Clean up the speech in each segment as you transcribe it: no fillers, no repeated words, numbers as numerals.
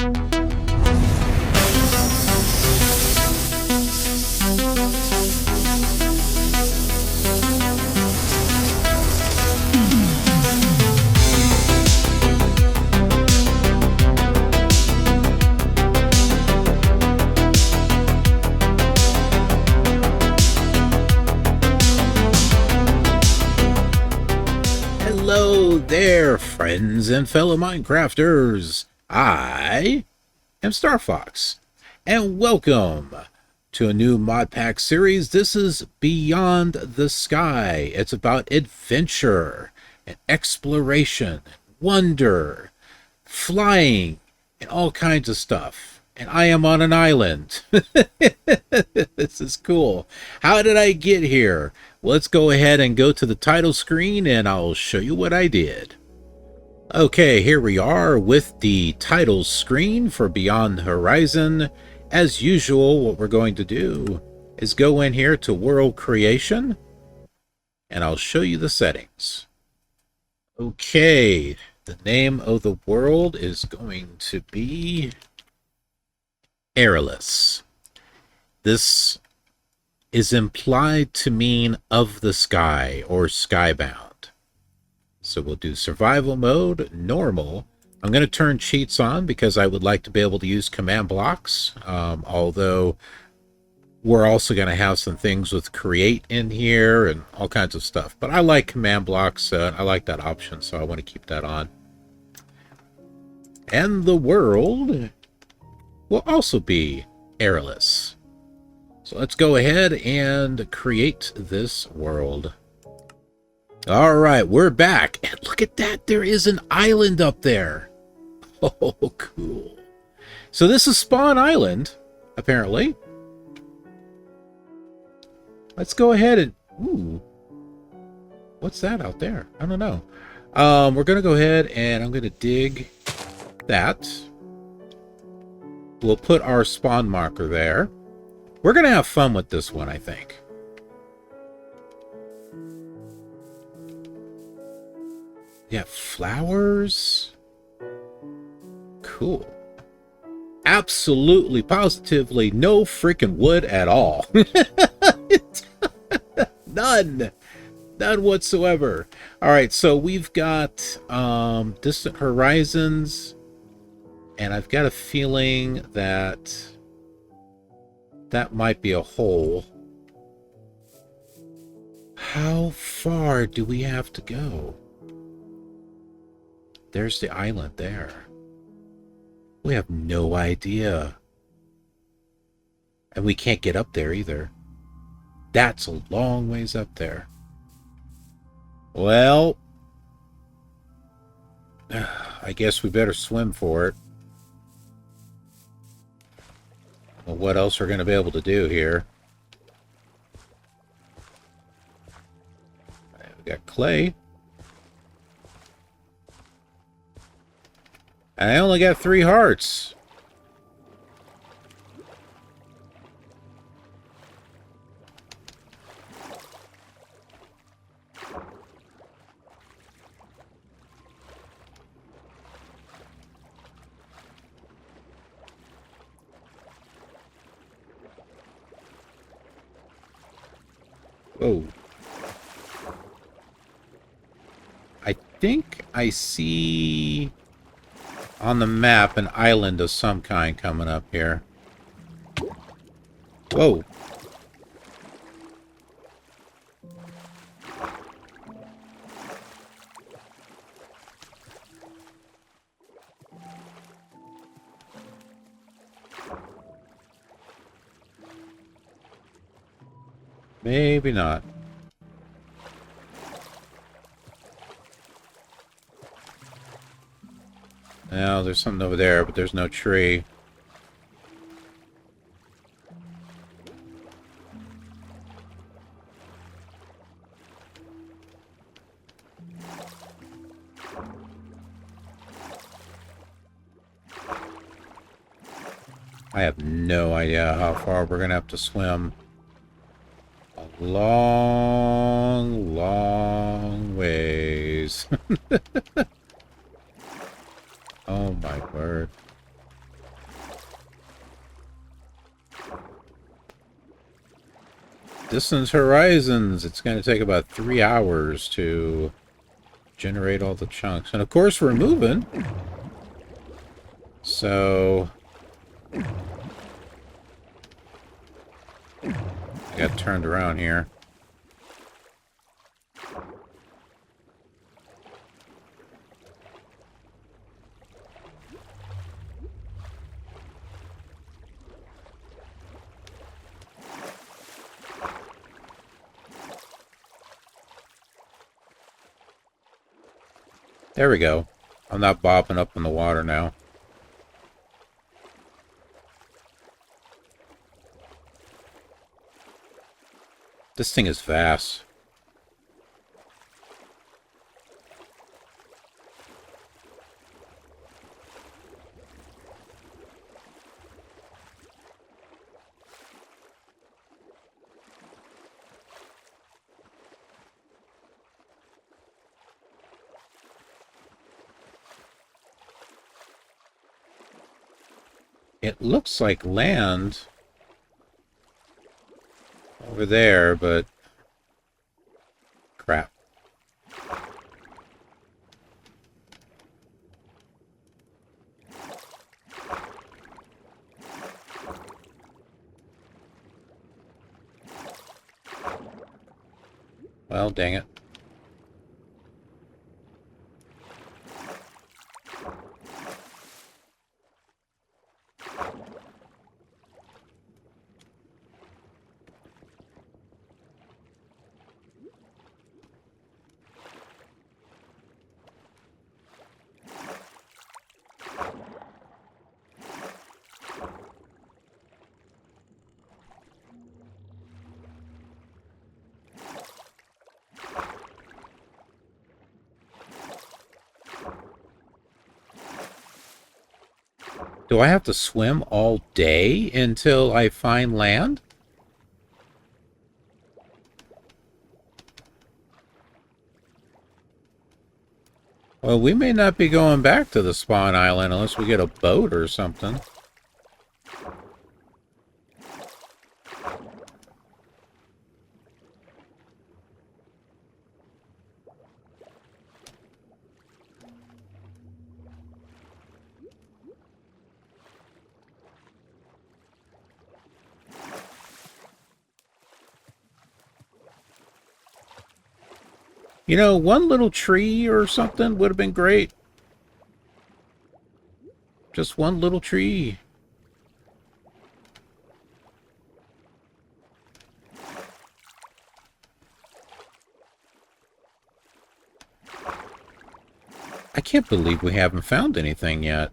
Hello there, friends and fellow Minecrafters. I am Star Fox, and welcome to a new modpack series. This is Beyond the Sky. It's about adventure and exploration, wonder, flying, and all kinds of stuff. And I am on an island. This is cool. How did I get here? Let's go ahead and go to the title screen and I'll show you what I did. Okay, here we are with the title screen for Beyond the Horizon. As usual, what we're going to do is go in here to World Creation and I'll show you the settings. Okay, the name of the world is going to be Airless. This is implied to mean of the sky or skybound. So we'll do survival mode, normal. I'm going to turn cheats on because I would like to be able to use command blocks, although we're also going to have some things with create in here and all kinds of stuff. But I like command blocks. I like that option, so I want to keep that on. And the world will also be airless. So let's go ahead and create this world. All right, we're back. And look at that. There is an island up there. Oh, cool. So this is Spawn Island, apparently. Let's go ahead and... Ooh. What's that out there? I don't know. We're going to go ahead and I'm going to dig that. We'll put our spawn marker there. We're going to have fun with this one, I think. Yeah, flowers. Cool. Absolutely, positively, no freaking wood at all. None. None whatsoever. All right, so we've got distant horizons. And I've got a feeling that that might be a hole. How far do we have to go? There's the island there. We have no idea. And we can't get up there either. That's a long ways up there. Well, I guess we better swim for it. Well, what else we're going to be able to do here? We got clay. And I only got 3 hearts. Whoa. I think I see on the map an island of some kind coming up here. Whoa. Maybe not. Now there's something over there, but there's no tree. I have no idea how far we're going to have to swim. A long, long ways. Oh my word. Distance horizons. It's going to take about 3 hours to generate all the chunks. And of course we're moving. So I got turned around here. There we go. I'm not bobbing up in the water now. This thing is vast. It looks like land over there, but crap. Well, dang it. Do I have to swim all day until I find land? Well, we may not be going back to the spawn island unless we get a boat or something. You know, one little tree or something would have been great. Just one little tree. I can't believe we haven't found anything yet.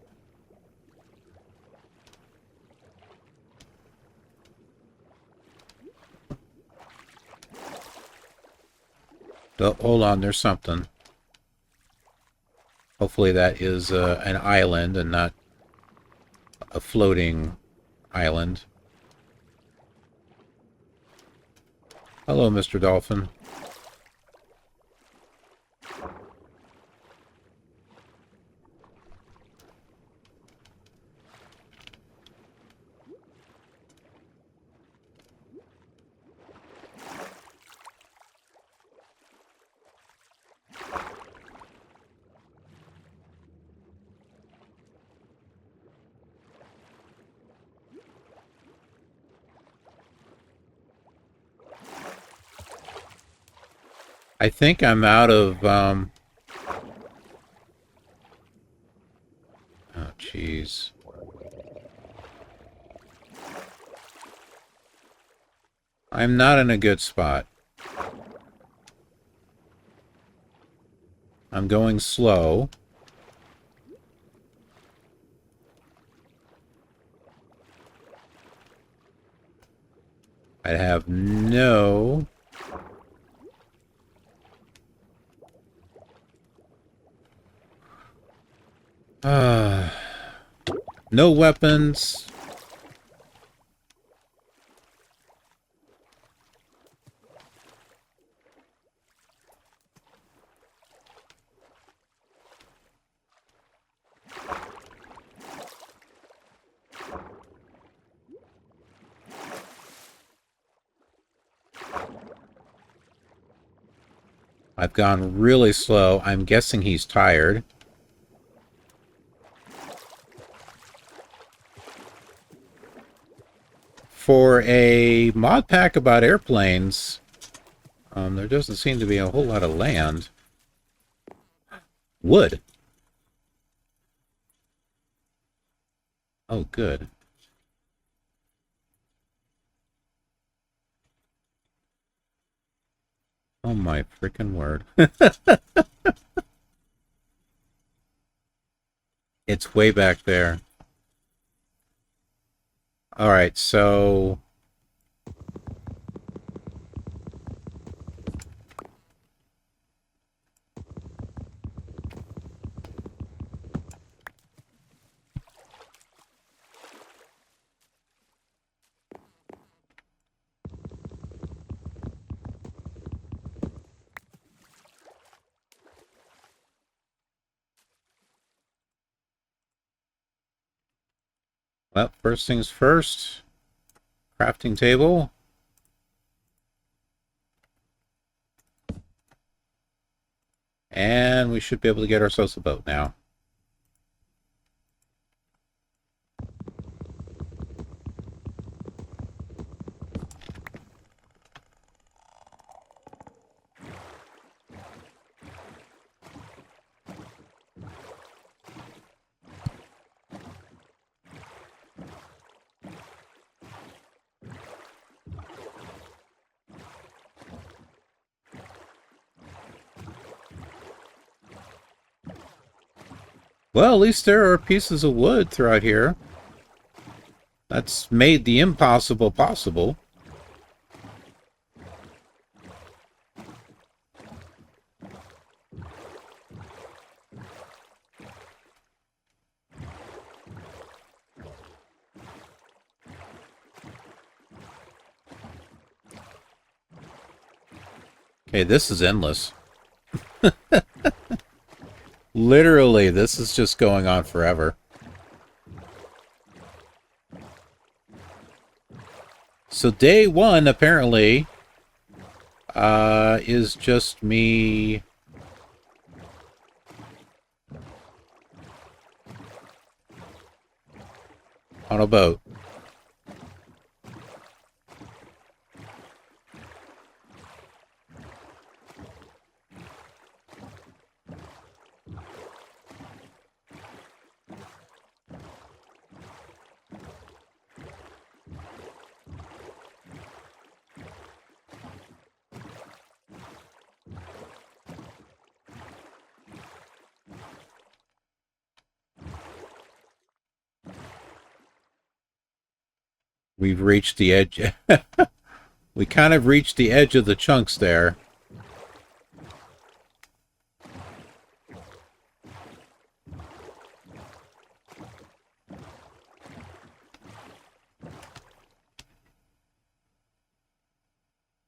Oh, hold on, there's something. Hopefully that is an island and not a floating island. Hello, Mr. Dolphin. I think I'm out of, oh, jeez. I'm not in a good spot. I'm going slow. I have no... no weapons. I've gone really slow. I'm guessing he's tired. For a mod pack about airplanes, there doesn't seem to be a whole lot of land. Wood. Oh, good. Oh my freaking word. It's way back there. Alright, so... Well, first things first. Crafting table. And we should be able to get ourselves a boat now. Well, at least there are pieces of wood throughout here. That's made the impossible possible. Okay, this is endless. Literally, this is just going on forever. So day one, apparently, is just me... on a boat. We've reached the edge. We kind of reached the edge of the chunks there.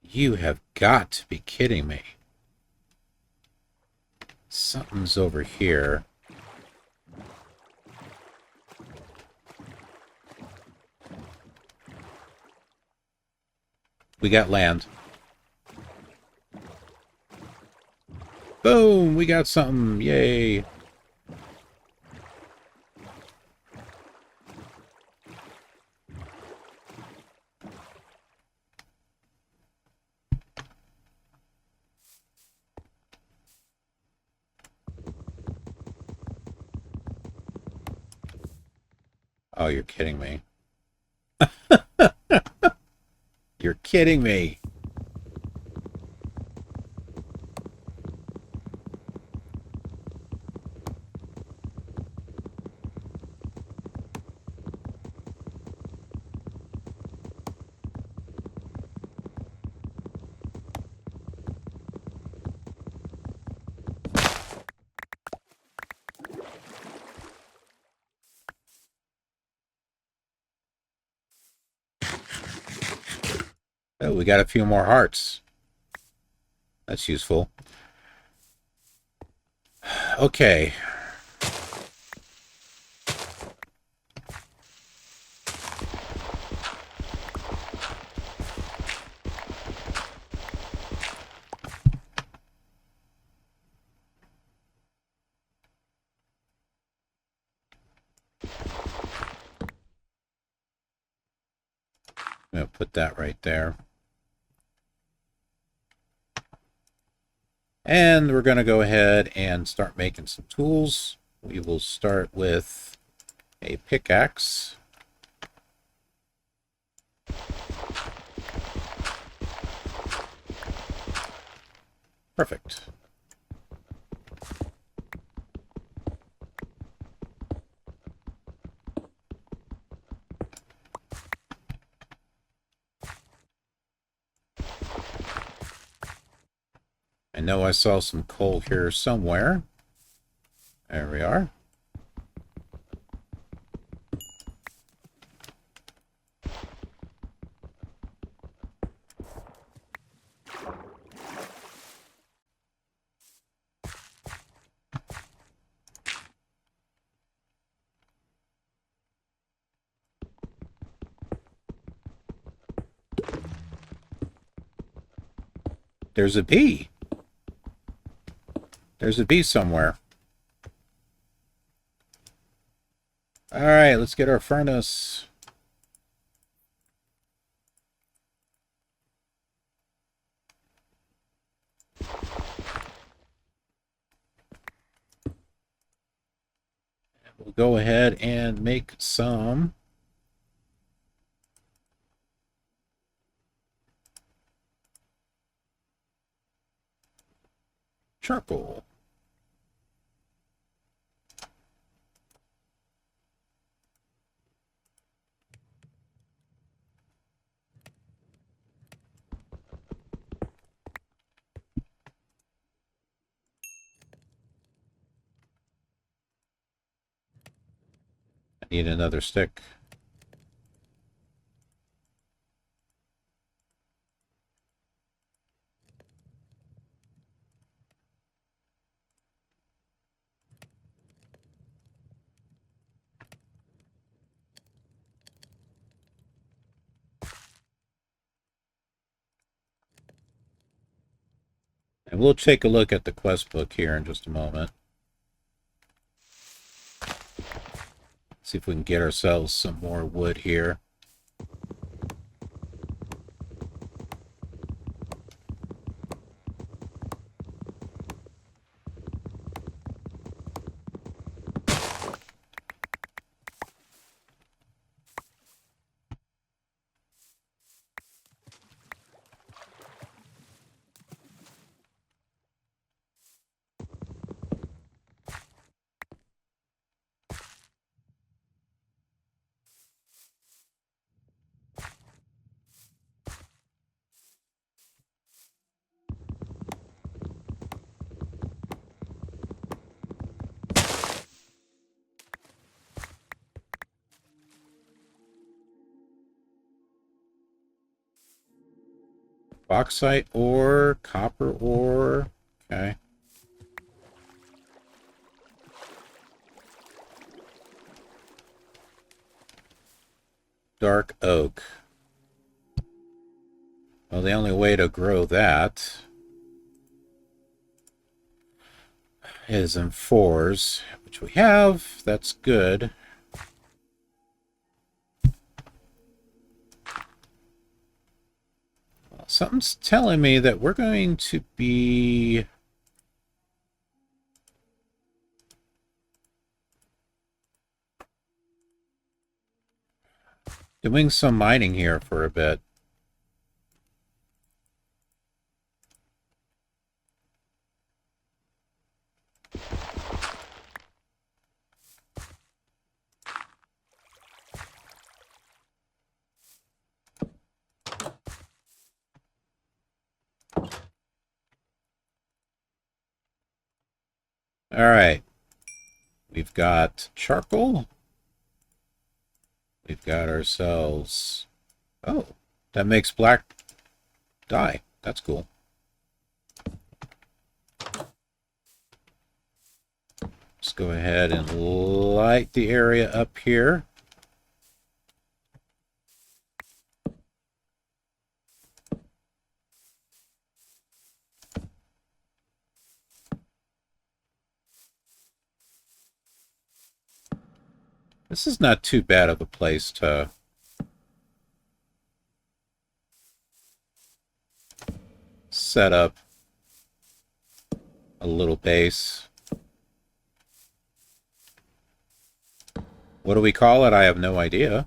You have got to be kidding me. Something's over here. We got land. Boom! We got something. Yay! Oh, you're kidding me. You're kidding me. Oh, we got a few more hearts. That's useful. Okay. I'm going to put that right there. And we're going to go ahead and start making some tools. We will start with a pickaxe. Perfect. I know I saw some coal here somewhere. There we are. There's a bee. There's a bee somewhere. All right, let's get our furnace. We'll go ahead and make some charcoal. I need another stick. And we'll take a look at the quest book here in just a moment. See if we can get ourselves some more wood here. Bauxite ore, copper ore. Okay. Dark oak. Well, the only way to grow that is in 4s, which we have. That's good. Well, something's telling me that we're going to be doing some mining here for a bit. All right. We've got charcoal. We've got ourselves... Oh, that makes black dye. That's cool. Let's go ahead and light the area up here. This is not too bad of a place to set up a little base. What do we call it? I have no idea.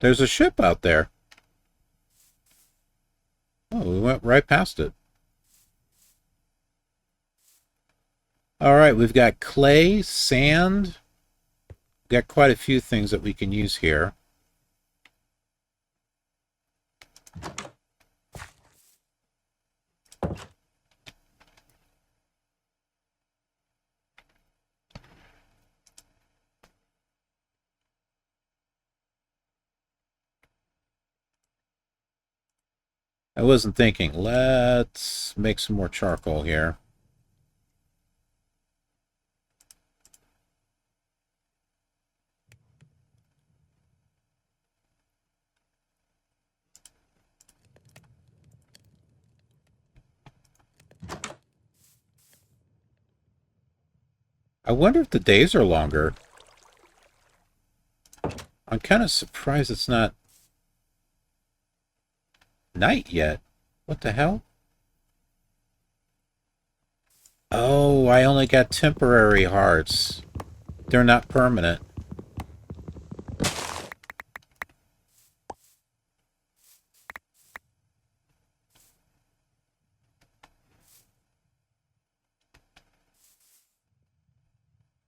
There's a ship out there. Oh, we went right past it. All right, we've got clay, sand. We've got quite a few things that we can use here. I wasn't thinking. Let's make some more charcoal here. I wonder if the days are longer. I'm kind of surprised it's not night yet. What the hell? Oh, I only got temporary hearts. They're not permanent.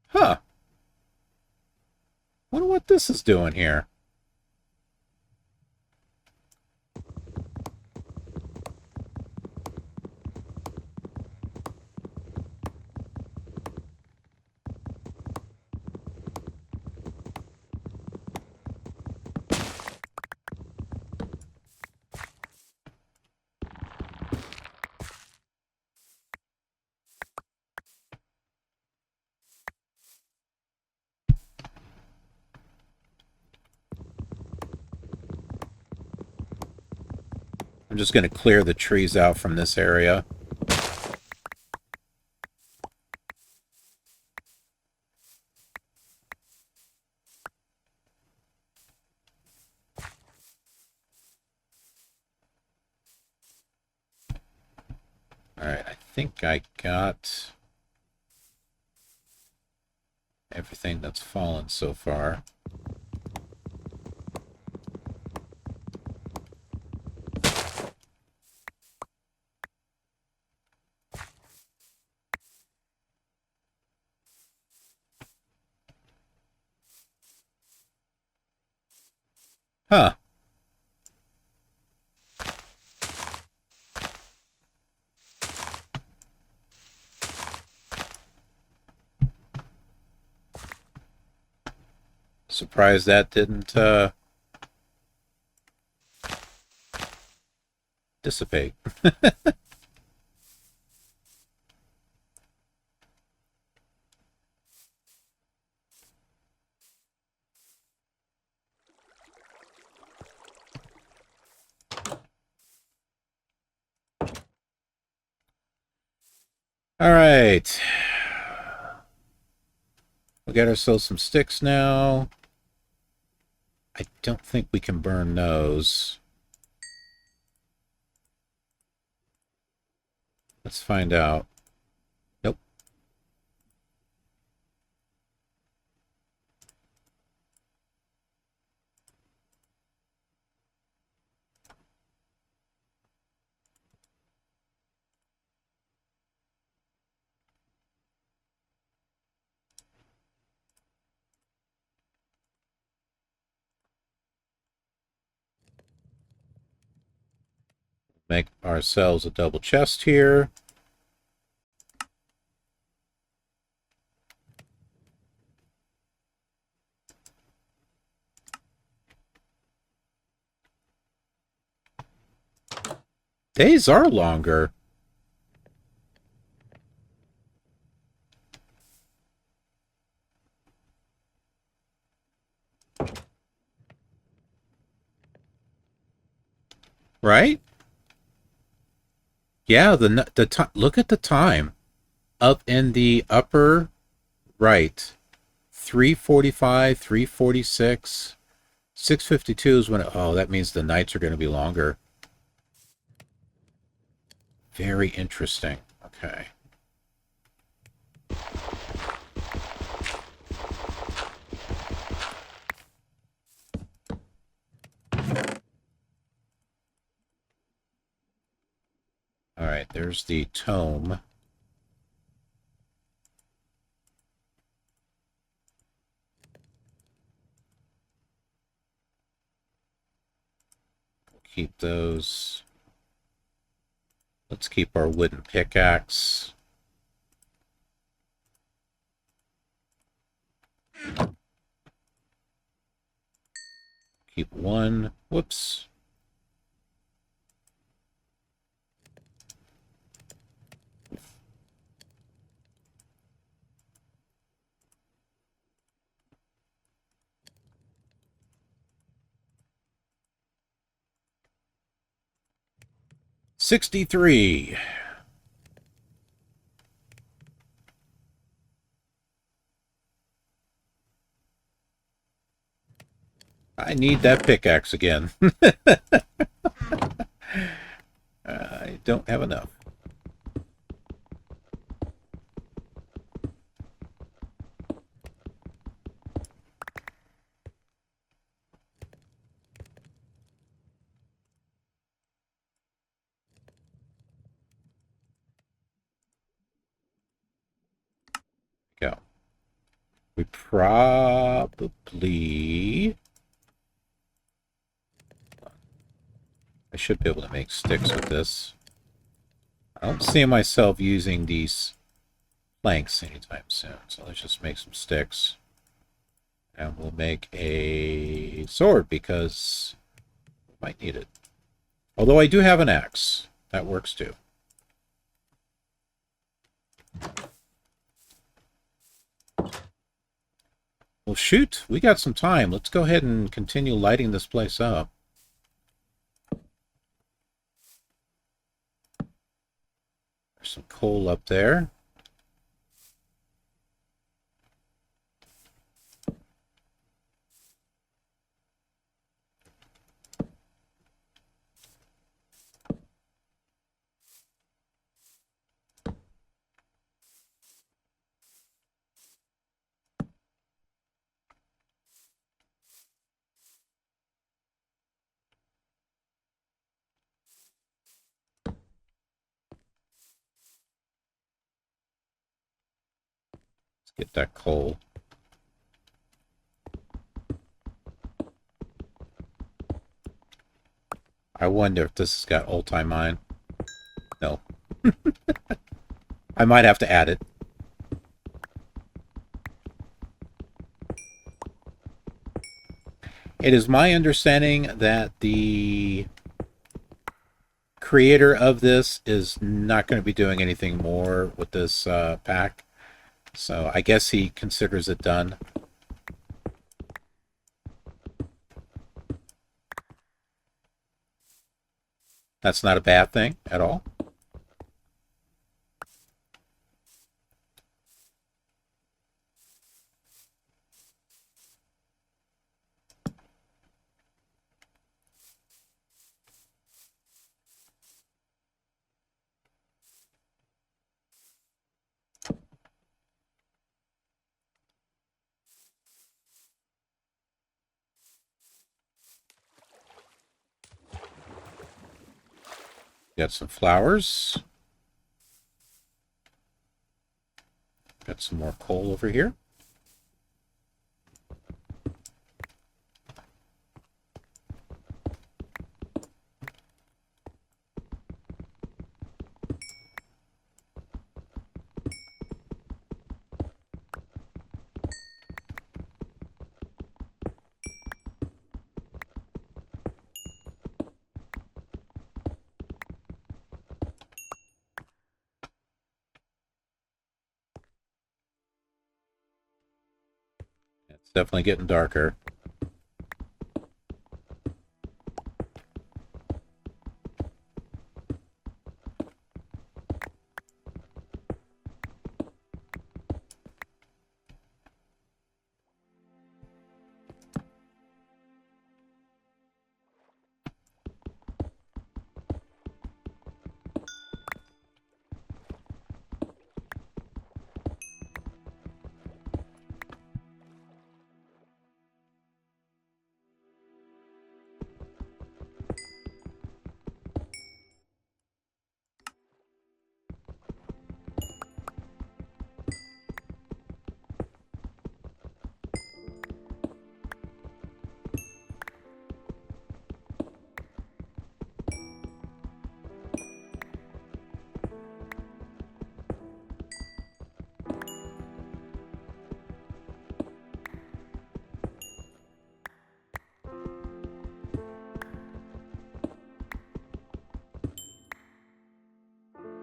Huh. Wonder what this is doing here. I'm just going to clear the trees out from this area. Alright, I think I got everything that's fallen so far. Huh. Surprised that didn't dissipate. All right. We got ourselves some sticks now. I don't think we can burn those. Let's find out. Nope. Make ourselves a double chest here. Days are longer. right? Yeah, the time. Look at the time up in the upper right. 3:45, 3:46, 6:52 is when. Oh, that means the nights are going to be longer. Very interesting. Okay. All right. There's the tome. Keep those. Let's keep our wooden pickaxe. Keep one. Whoops. $63. I need that pickaxe again. I don't have enough. Go. We probably... I should be able to make sticks with this. I don't see myself using these planks anytime soon, so let's just make some sticks. And we'll make a sword because we might need it. Although I do have an axe. That works too. Well, shoot, we got some time. Let's go ahead and continue lighting this place up. There's some coal up there. Let's get that coal. I wonder if this has got old-time mine. No. I might have to add it. It is my understanding that the creator of this is not going to be doing anything more with this pack. So I guess he considers it done. That's not a bad thing at all. Got some flowers. Got some more coal over here. It's definitely getting darker.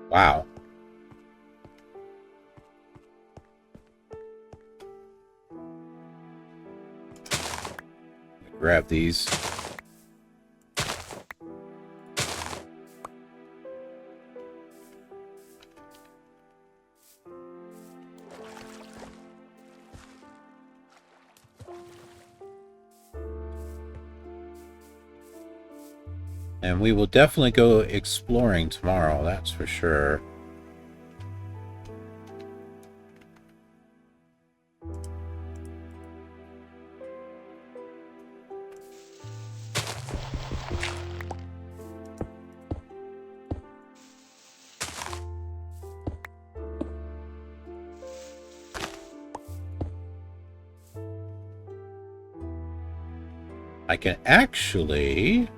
Wow. Grab these. And we will definitely go exploring tomorrow, that's for sure. I can actually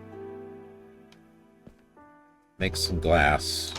make some glass.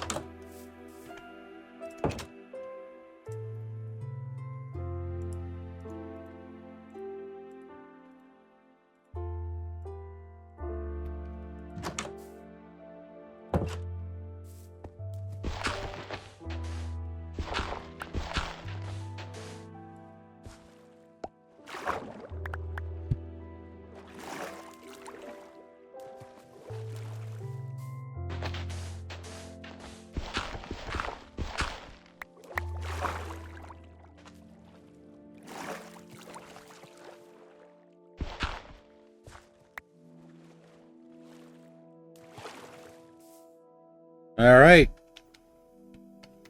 All right.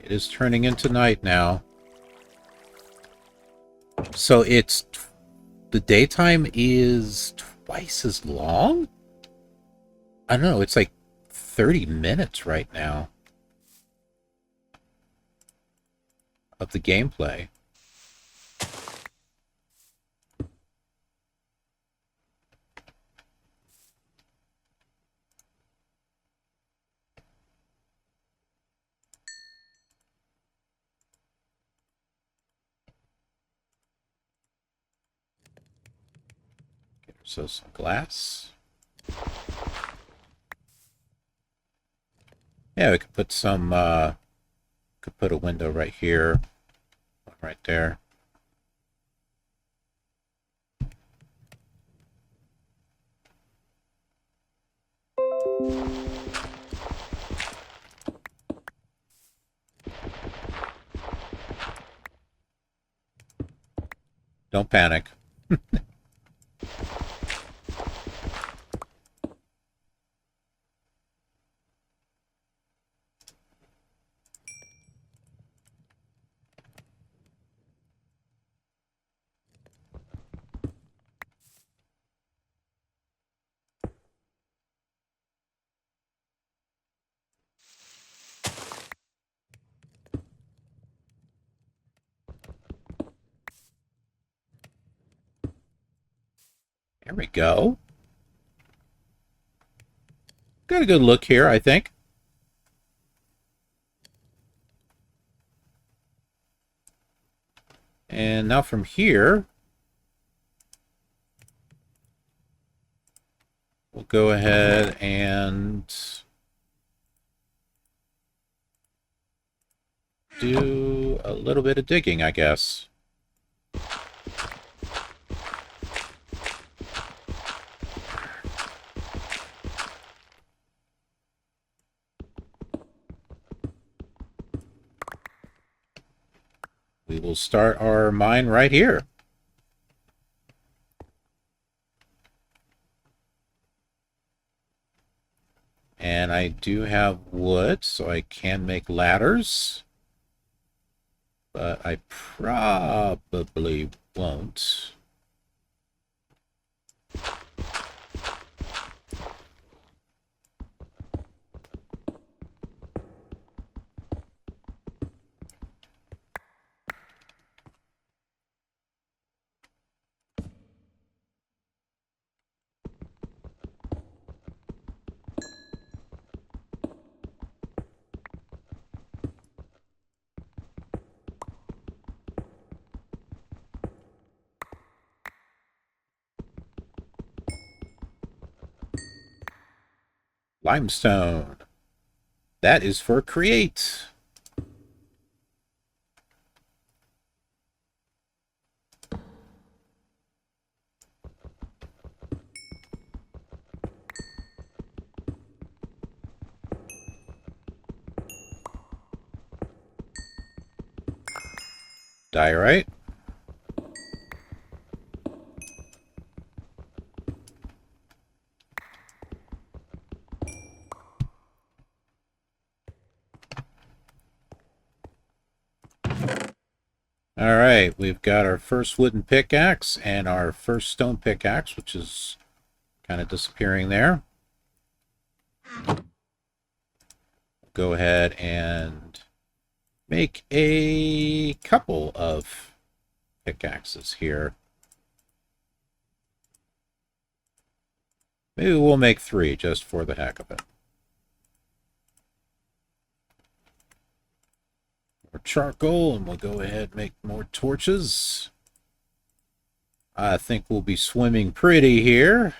It is turning into night now. So the daytime is twice as long? I don't know, it's like 30 minutes right now of the gameplay. Get ourselves some glass. Yeah, we could put some, could put a window right here, one right there. Don't panic. There we go. Got a good look here, I think. And now from here, we'll go ahead and do a little bit of digging, I guess. We will start our mine right here. And I do have wood, so I can make ladders. But I probably won't. Limestone. That is for create. Diorite. Alright, we've got our first wooden pickaxe and our first stone pickaxe, which is kind of disappearing there. Go ahead and make a couple of pickaxes here. Maybe we'll make 3 just for the heck of it. More charcoal, and we'll go ahead and make more torches. I think we'll be swimming pretty here.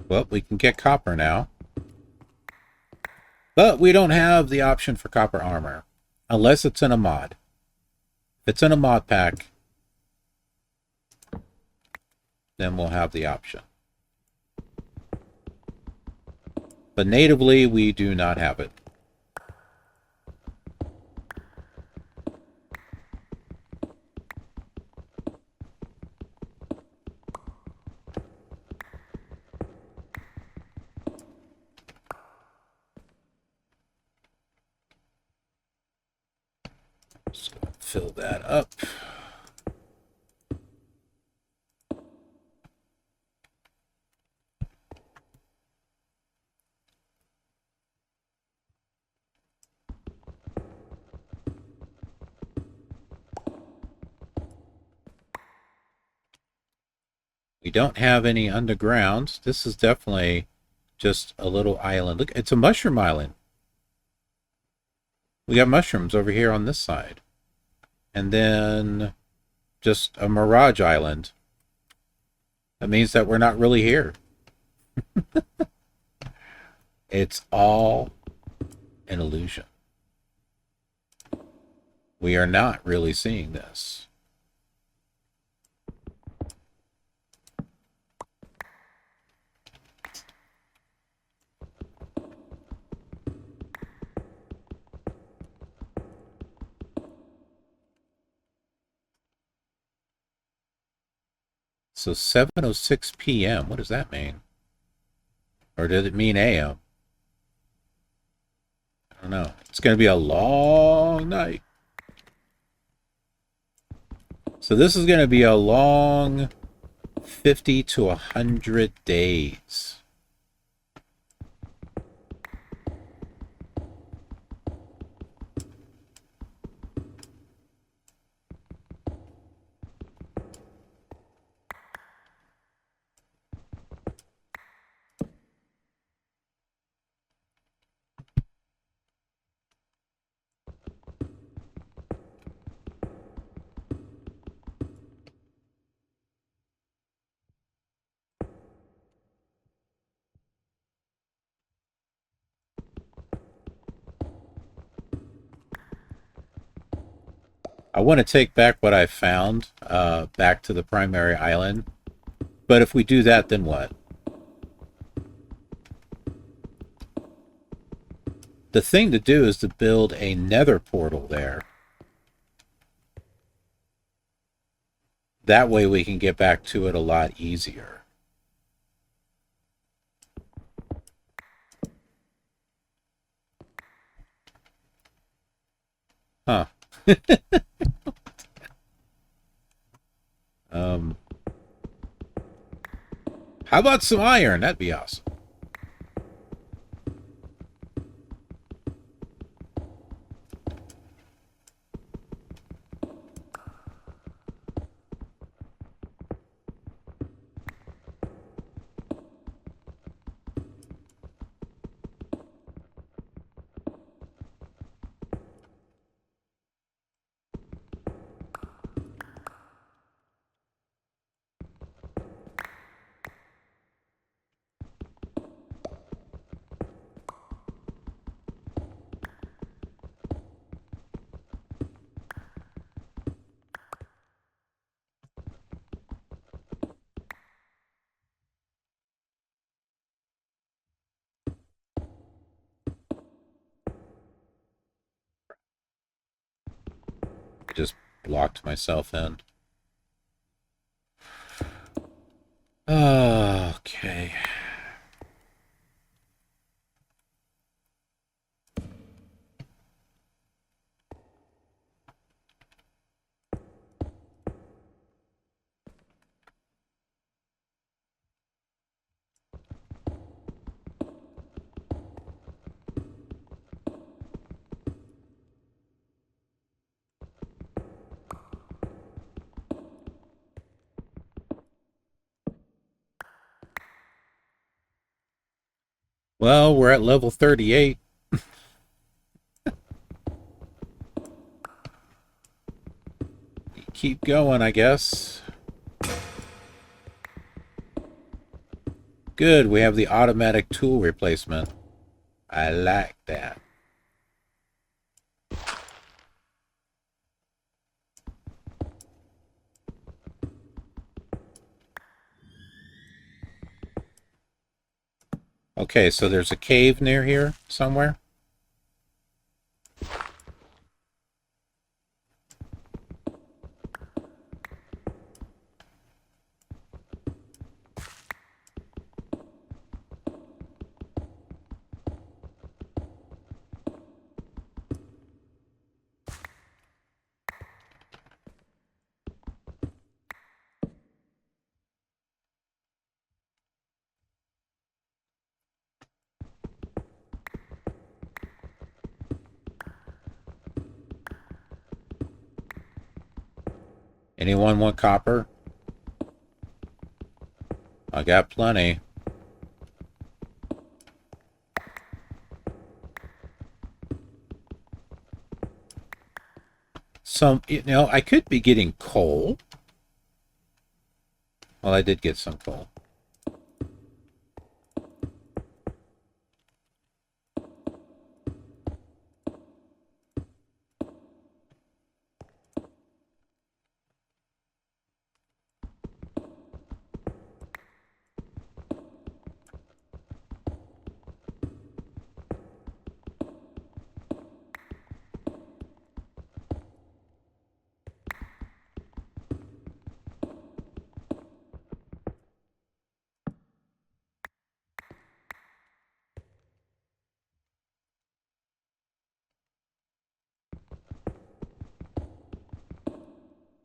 Well, we can get copper now. But we don't have the option for copper armor. Unless it's in a mod. If it's in a mod pack, then we'll have the option. But natively, we do not have it. Just gonna fill that up. We don't have any underground. This is definitely just a little island. Look, it's a mushroom island. We got mushrooms over here on this side. And then just a mirage island. That means that we're not really here. It's all an illusion. We are not really seeing this. So 7:06 p.m. What does that mean? Or did it mean a.m.? I don't know. It's going to be a long night. So this is going to be a long 50 to 100 days. I want to take back what I found back to the primary island. But if we do that, then what? The thing to do is to build a nether portal there. That way we can get back to it a lot easier. Huh. How about some iron? That'd be awesome. just blocked myself in. Okay. Well, we're at level 38. Keep going, I guess. Good, we have the automatic tool replacement. I like that. Okay, so there's a cave near here somewhere. Anyone want copper? I got plenty. I could be getting coal. Well, I did get some coal.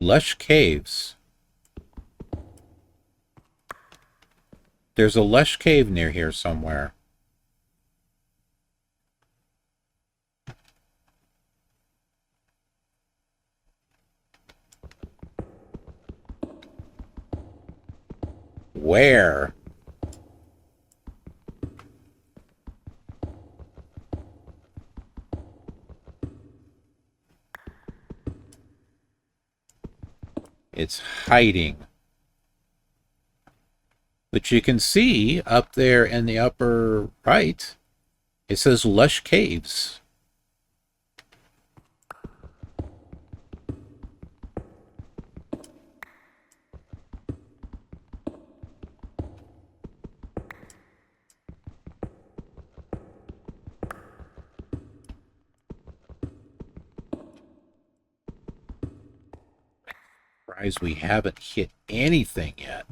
Lush caves. There's a lush cave near here somewhere. Where? It's hiding. But you can see up there in the upper right, it says lush caves. Surprised we haven't hit anything yet.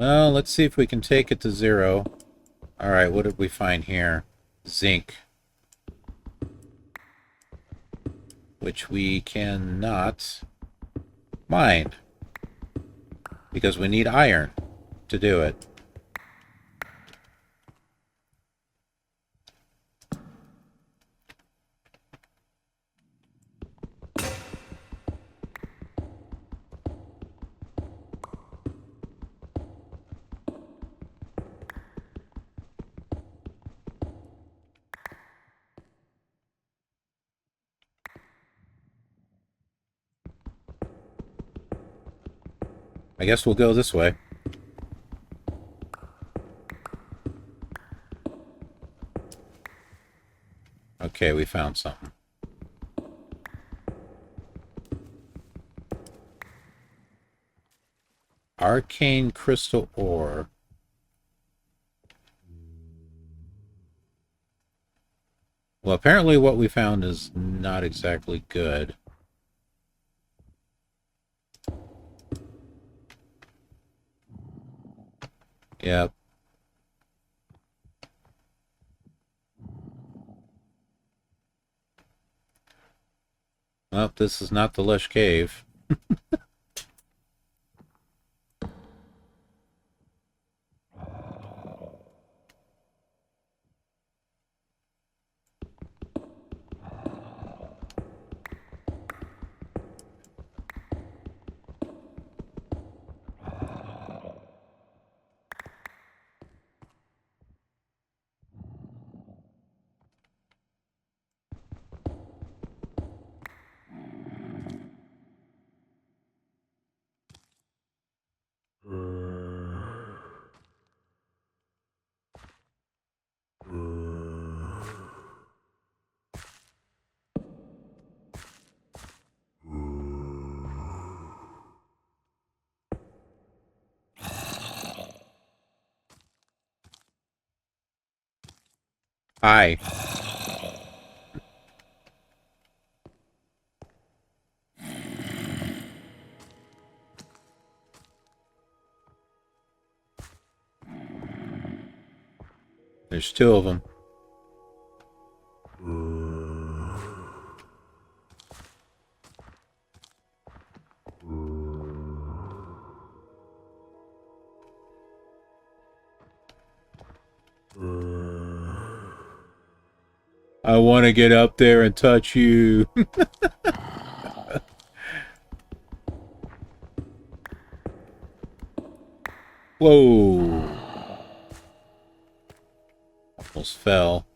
Well, let's see if we can take it to 0. Alright, what did we find here? Zinc. Which we cannot mine. Because we need iron to do it. I guess we'll go this way. Okay, we found something. Arcane crystal ore. Well, apparently what we found is not exactly good. Yep. Well, this is not the Lush Cave. Hi. There's 2 of them. I want to get up there and touch you. Whoa. Almost fell.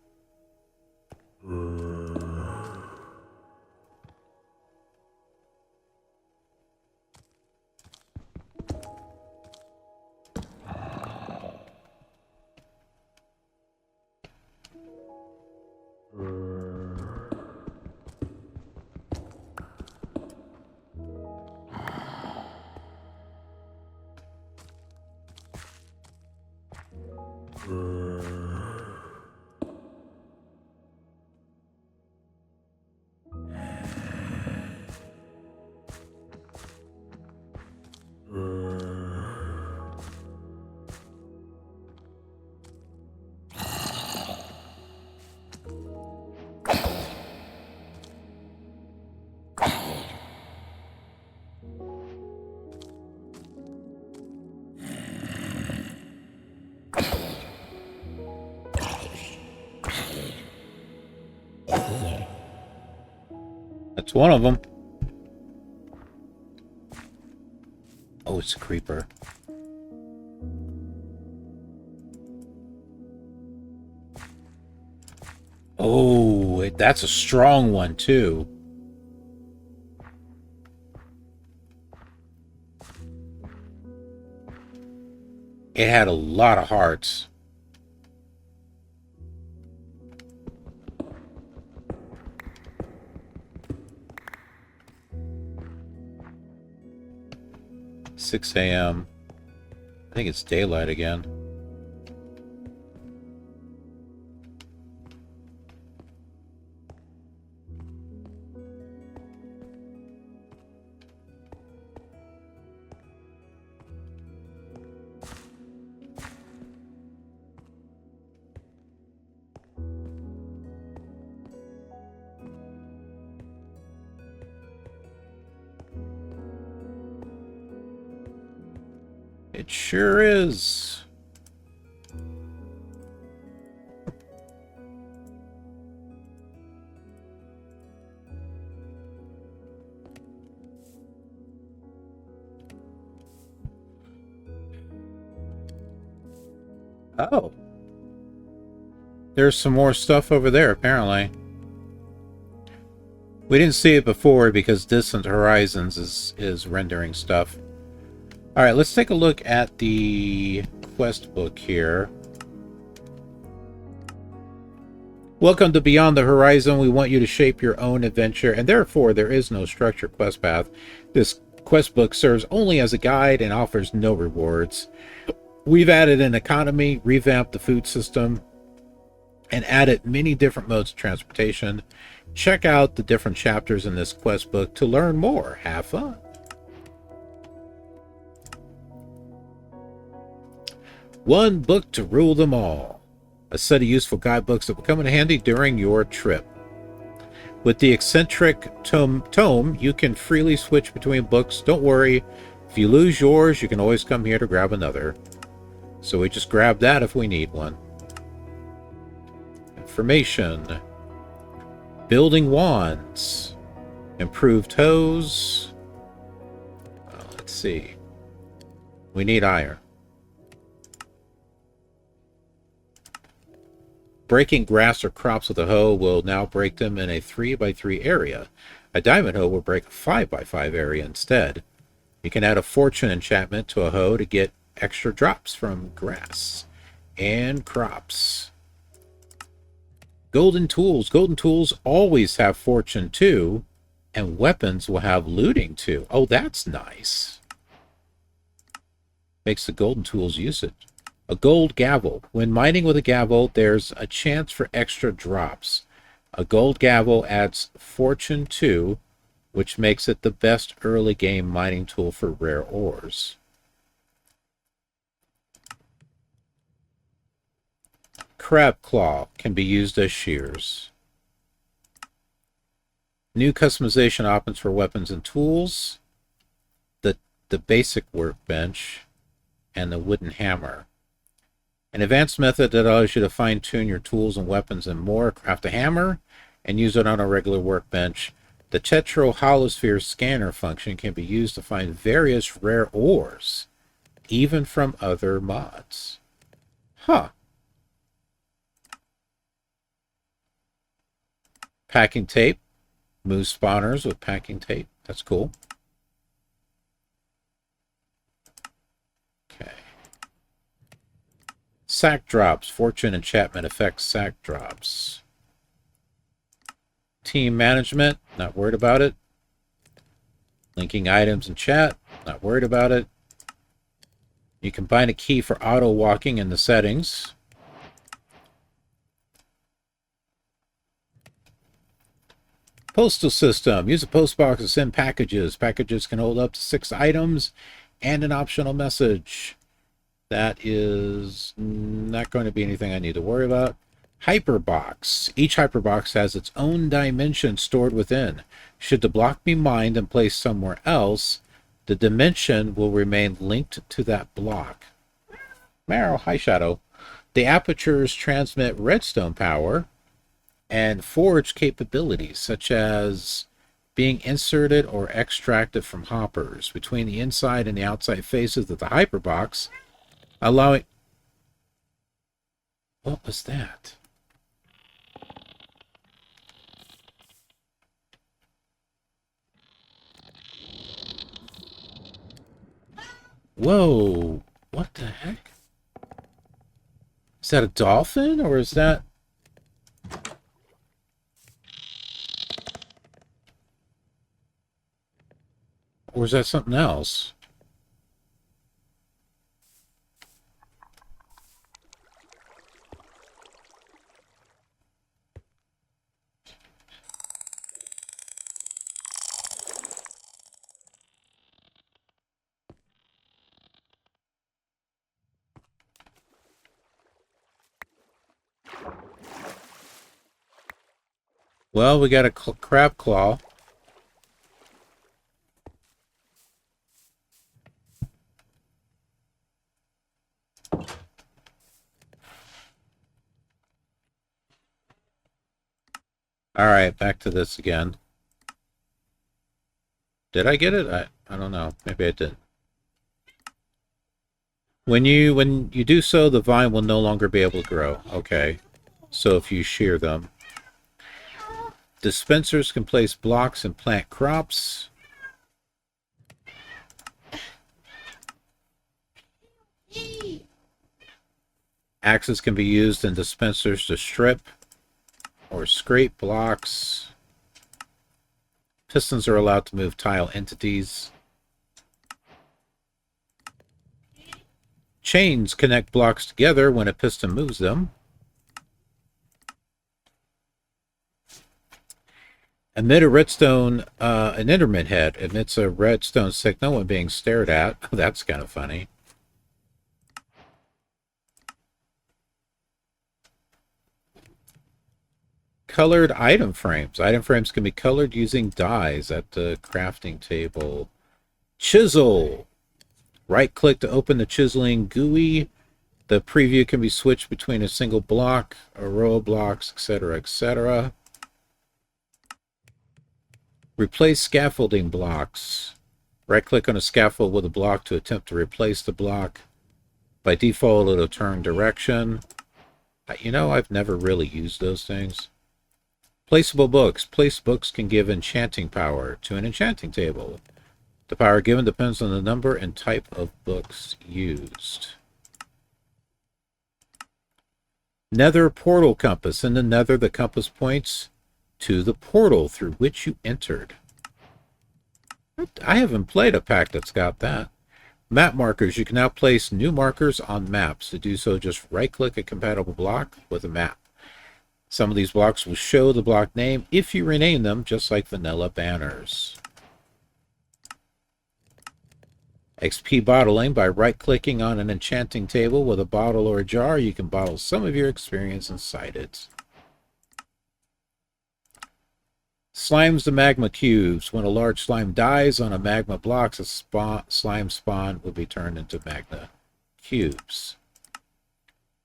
That's one of them. Oh, it's a creeper. Oh, that's a strong one, too. It had a lot of hearts. "6 a.m. I think it's daylight again. It sure is. Oh. There's some more stuff over there, apparently. We didn't see it before because Distant Horizons is rendering stuff. Alright, let's take a look at the quest book here. Welcome to Beyond the Horizon. We want you to shape your own adventure, and therefore there is no structured quest path. This quest book serves only as a guide and offers no rewards. We've added an economy, revamped the food system, and added many different modes of transportation. Check out the different chapters in this quest book to learn more. Have fun. One book to rule them all. A set of useful guidebooks that will come in handy during your trip. With the eccentric tome, you can freely switch between books. Don't worry. If you lose yours, you can always come here to grab another. So we just grab that if we need one. Information. Building wands. Improved hose. Let's see. We need iron. Breaking grass or crops with a hoe will now break them in a 3x3 area. A diamond hoe will break a 5x5 area instead. You can add a fortune enchantment to a hoe to get extra drops from grass and crops. Golden tools. Golden tools always have fortune too, and weapons will have looting too. Oh, that's nice. Makes the golden tools use it. A gold gavel. When mining with a gavel, there's a chance for extra drops. A gold gavel adds fortune too, which makes it the best early game mining tool for rare ores. Crab claw can be used as shears. New customization options for weapons and tools. The basic workbench and the wooden hammer. An advanced method that allows you to fine-tune your tools and weapons and more. Craft a hammer and use it on a regular workbench. The Tetro Holosphere scanner function can be used to find various rare ores, even from other mods. Huh. Packing tape. Move spawners with packing tape. That's cool. Okay. Sack drops. Fortune enchantment affects sack drops. Team management. Not worried about it. Linking items in chat. Not worried about it. You can bind a key for auto walking in the settings. Postal system. Use a post box to send packages. Packages can hold up to 6 items and an optional message. That is not going to be anything I need to worry about. Hyperbox. Each hyperbox has its own dimension stored within. Should the block be mined and placed somewhere else, the dimension will remain linked to that block. Marrow, hi Shadow. The apertures transmit redstone power and forge capabilities, such as being inserted or extracted from hoppers between the inside and the outside faces of the hyperbox, allowing... What was that? Whoa! What the heck? Is that a dolphin, or is that... Or is that something else? Well, we got a crab claw. Alright, back to this again. Did I get it? I don't know. Maybe I did. When you do so, the vine will no longer be able to grow. Okay. So if you shear them. Dispensers can place blocks and plant crops. Axes can be used in dispensers to strip or scrape blocks. Pistons are allowed to move tile entities. Chains connect blocks together when a piston moves them. Emit a redstone, an intermittent head emits a redstone signal when being stared at. That's kind of funny. Colored item frames. Item frames can be colored using dyes at the crafting table. Chisel. Right-click to open the chiseling GUI. The preview can be switched between a single block, a row of blocks, etc., etc. Replace scaffolding blocks. Right-click on a scaffold with a block to attempt to replace the block. By default, it'll turn direction. You know, I've never really used those things. Placeable books. Place books can give enchanting power to an enchanting table. The power given depends on the number and type of books used. Nether portal compass. In the nether, the compass points to the portal through which you entered. I haven't played a pack that's got that. Map markers. You can now place new markers on maps. To do so, just right-click a compatible block with a map. Some of these blocks will show the block name if you rename them, just like vanilla banners. XP bottling. By right-clicking on an enchanting table with a bottle or a jar, you can bottle some of your experience inside it. Slimes to magma cubes. When a large slime dies on a magma block, a slime spawn will be turned into magma cubes.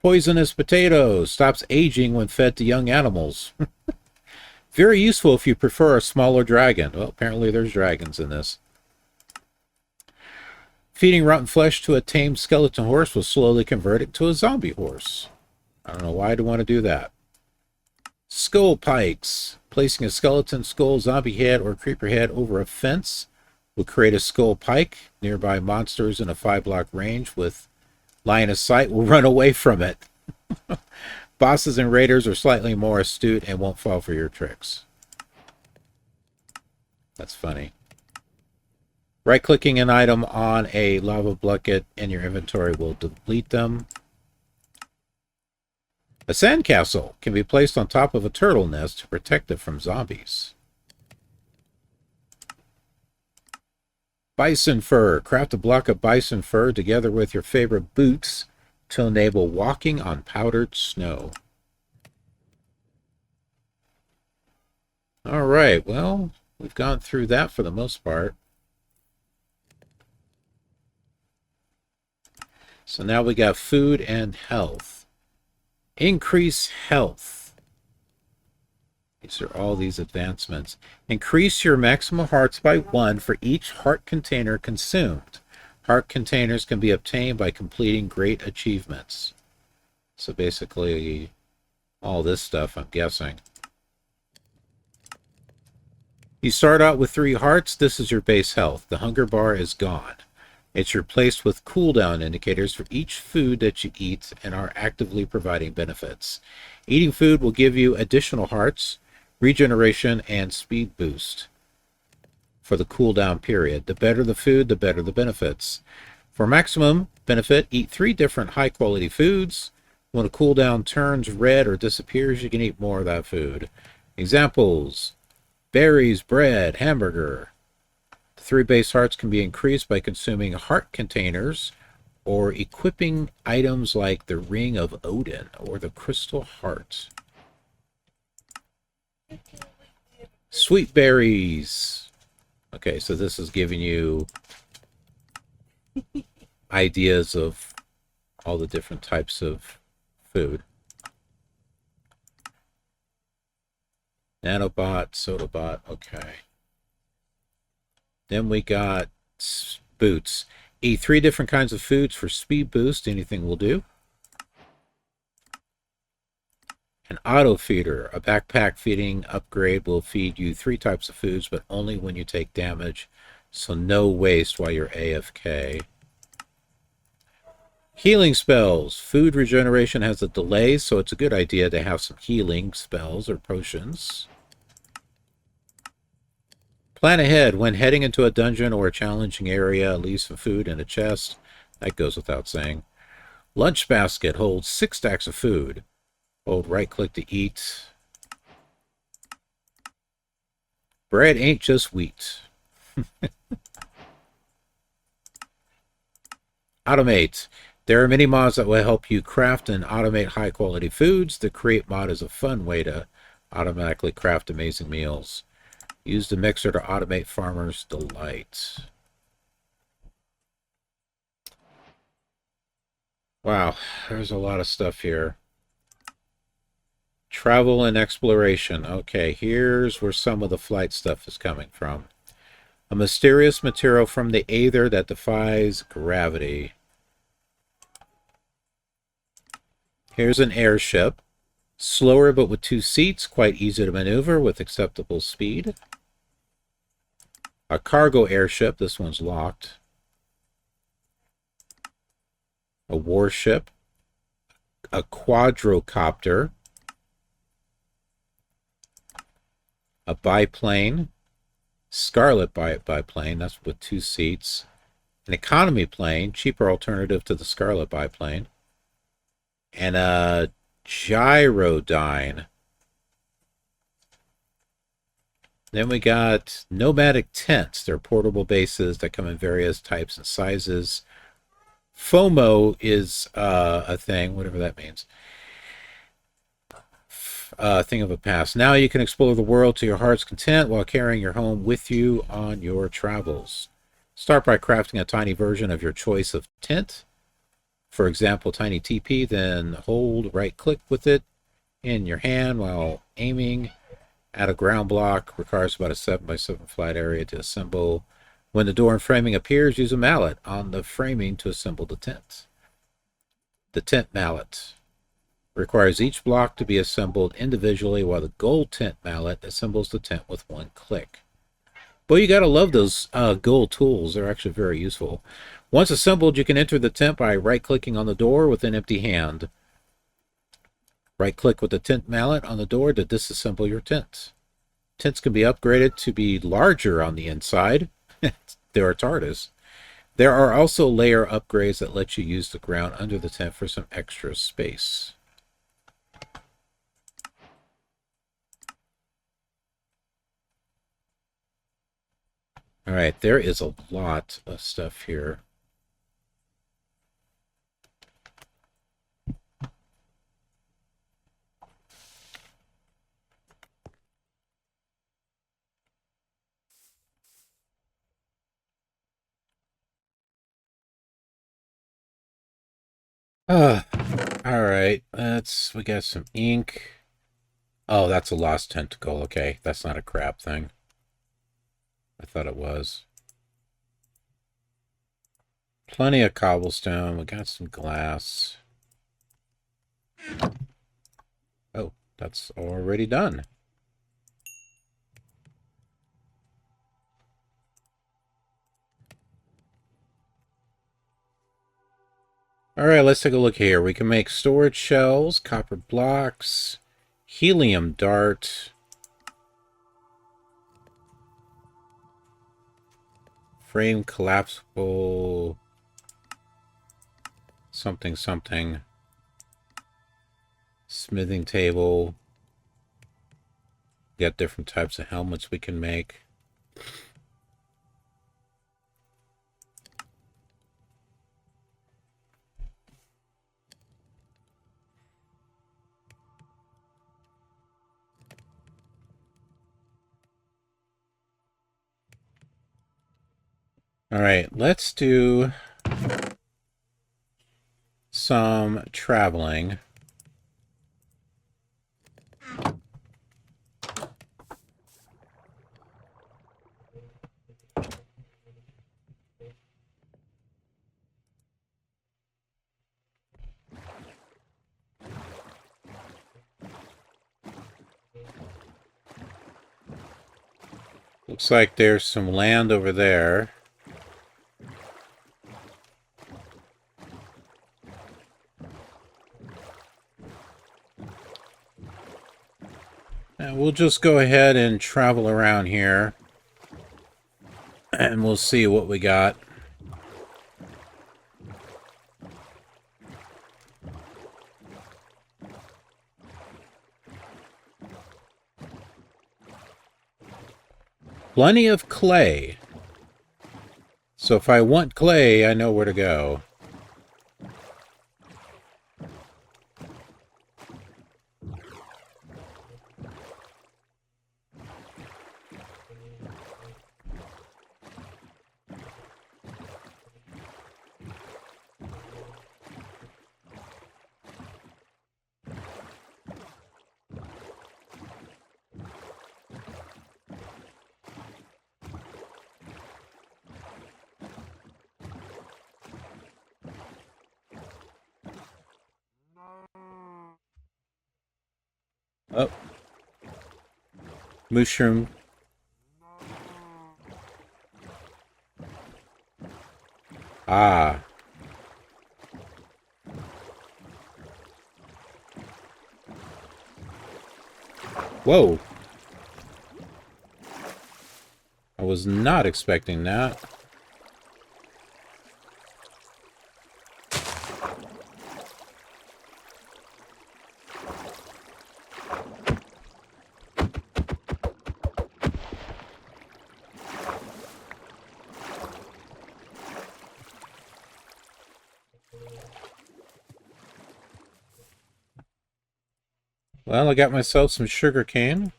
Poisonous potatoes. Stops aging when fed to young animals. Very useful if you prefer a smaller dragon. Well, apparently there's dragons in this. Feeding rotten flesh to a tamed skeleton horse will slowly convert it to a zombie horse. I don't know why I'd want to do that. Skull pikes. Placing a skeleton, skull, zombie head, or creeper head over a fence will create a skull pike. Nearby monsters in a 5-block range with line of sight will run away from it. Bosses and raiders are slightly more astute and won't fall for your tricks. That's funny. Right-clicking an item on a lava bucket in your inventory will delete them. A sandcastle can be placed on top of a turtle nest to protect it from zombies. Bison fur. Craft a block of bison fur together with your favorite boots to enable walking on powdered snow. All right, well, we've gone through that for the most part. So now we got food and health. Increase health. These are all these advancements. Increase your maximum hearts by 1 for each heart container consumed. Heart containers can be obtained by completing great achievements. So basically, all this stuff, I'm guessing. You start out with 3 hearts. This is your base health. The hunger bar is gone. It's replaced with cooldown indicators for each food that you eat and are actively providing benefits. Eating food will give you additional hearts, regeneration, and speed boost for the cooldown period. The better the food, the better the benefits. For maximum benefit, eat 3 different high-quality foods. When a cooldown turns red or disappears, you can eat more of that food. Examples: berries, bread, hamburger. 3 base hearts can be increased by consuming heart containers or equipping items like the Ring of Odin or the Crystal Heart. Sweet berries. Okay, so this is giving you ideas of all the different types of food. Nanobot, Sodabot, okay. Then we got boots. Eat 3 different kinds of foods for speed boost. Anything will do. An auto feeder. A backpack feeding upgrade will feed you 3 types of foods, but only when you take damage. So no waste while you're AFK. Healing spells. Food regeneration has a delay, so it's a good idea to have some healing spells or potions. Plan ahead. When heading into a dungeon or a challenging area, leave some food in a chest. That goes without saying. Lunch basket holds 6 stacks of food. Hold right-click to eat. Bread ain't just wheat. Automate. There are many mods that will help you craft and automate high-quality foods. The Create mod is a fun way to automatically craft amazing meals. Use the mixer to automate Farmer's Delight. Wow, there's a lot of stuff here. Travel and exploration. Okay, here's where some of the flight stuff is coming from. A mysterious material from the aether that defies gravity. Here's an airship. Slower but with 2 seats, quite easy to maneuver with acceptable speed. A cargo airship. This one's locked. A warship. A quadrocopter. A biplane. Scarlet biplane. That's with 2 seats. An economy plane. Cheaper alternative to the Scarlet biplane. And a gyrodyne. Then we got nomadic tents. They're portable bases that come in various types and sizes. FOMO is a thing, whatever that means. Thing of a past. Now you can explore the world to your heart's content while carrying your home with you on your travels. Start by crafting a tiny version of your choice of tent. For example, tiny TP, then hold right-click with it in your hand while aiming. Add a ground block. Requires about a 7x7 flat area to assemble. When the door and framing appears, use a mallet on the framing to assemble the tent. The tent mallet requires each block to be assembled individually, while the gold tent mallet assembles the tent with 1 click. But you gotta love those gold tools. They're actually very useful. Once assembled, you can enter the tent by right-clicking on the door with an empty hand. Right-click with the tent mallet on the door to disassemble your tent. Tents can be upgraded to be larger on the inside. They're a TARDIS. There are also layer upgrades that let you use the ground under the tent for some extra space. All right, there is a lot of stuff here. All right, we got some ink. Oh, that's a lost tentacle. Okay, that's not a crab thing. I thought it was. Plenty of cobblestone. We got some glass. Oh, that's already done. All right, let's take a look here. We can make storage shells, copper blocks, helium dart, frame collapsible, something, smithing table. We got different types of helmets we can make. All right, let's do some traveling. Looks like there's some land over there. And we'll just go ahead and travel around here. And we'll see what we got. Plenty of clay. So if I want clay, I know where to go. Oh. Mushroom. Ah. Whoa. I was not expecting that. Well, I got myself some sugar cane.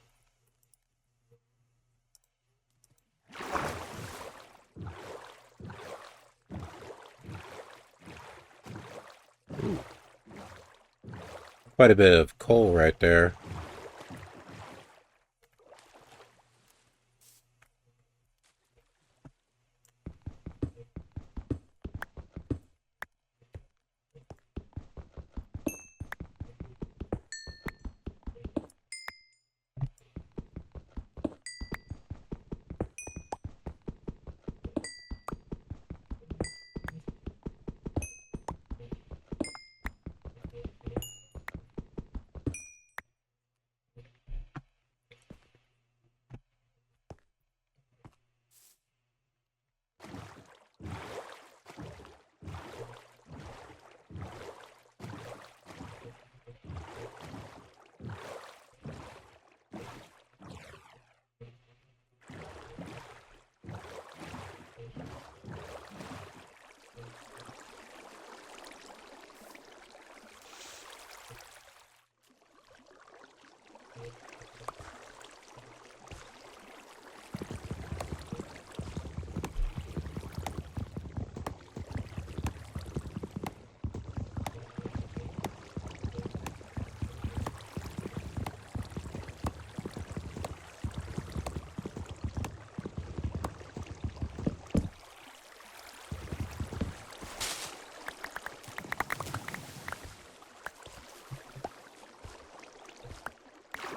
Ooh. Quite a bit of coal right there.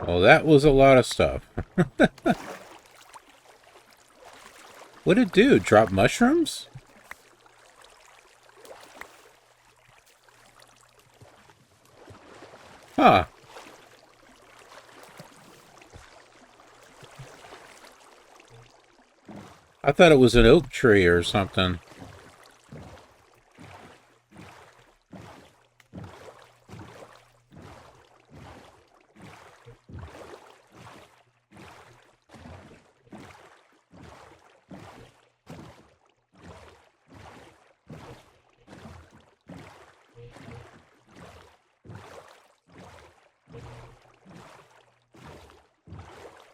Well, that was a lot of stuff. What'd it do? Drop mushrooms? Huh. I thought it was an oak tree or something.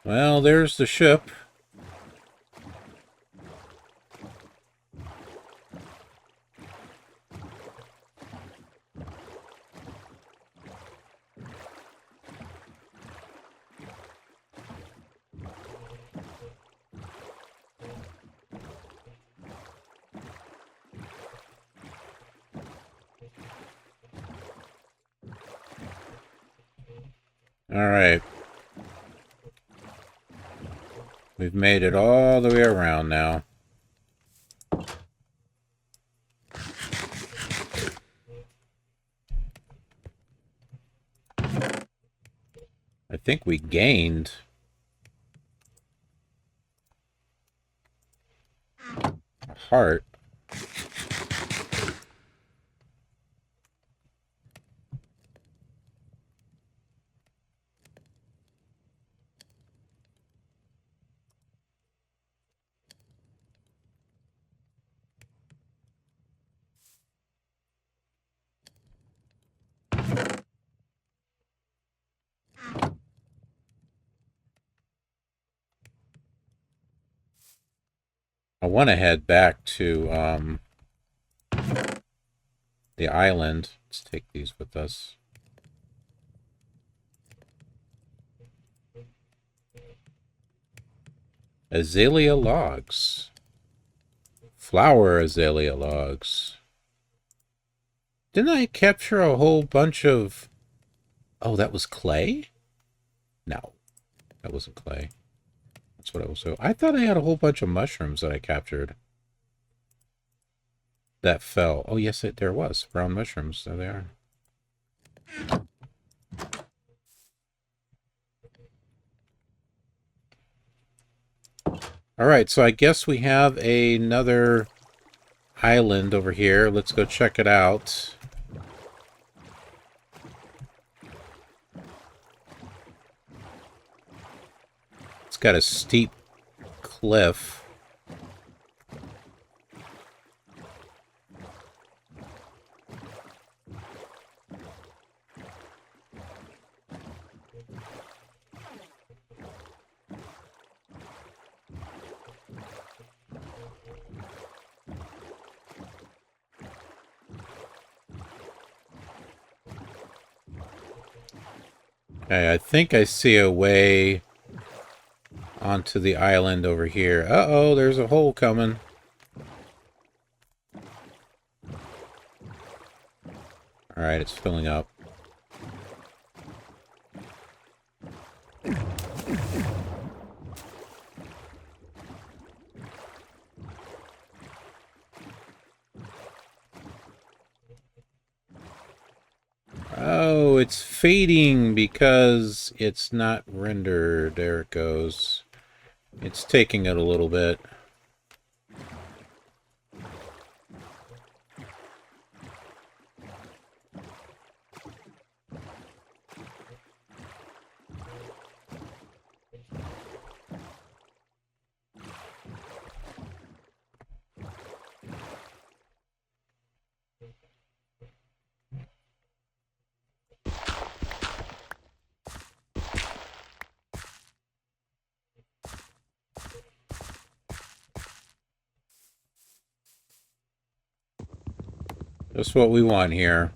Well, there's the ship. All right. We've made it all the way around now. I think we gained a heart. I want to head back to the island. Let's take these with us. Azalea logs. Flower azalea logs. Didn't I capture a whole bunch of... Oh, that was clay? No, that wasn't clay. That's what I was... I thought I had a whole bunch of mushrooms that I captured. That fell. Oh, yes, there was. Brown mushrooms. There they are. Alright, so I guess we have another island over here. Let's go check it out. It's got a steep cliff. Okay, I think I see a way onto the island over here. Uh-oh, there's a hole coming. Alright, it's filling up. Oh, it's fading because it's not rendered. There it goes. It's taking it a little bit. Just what we want here.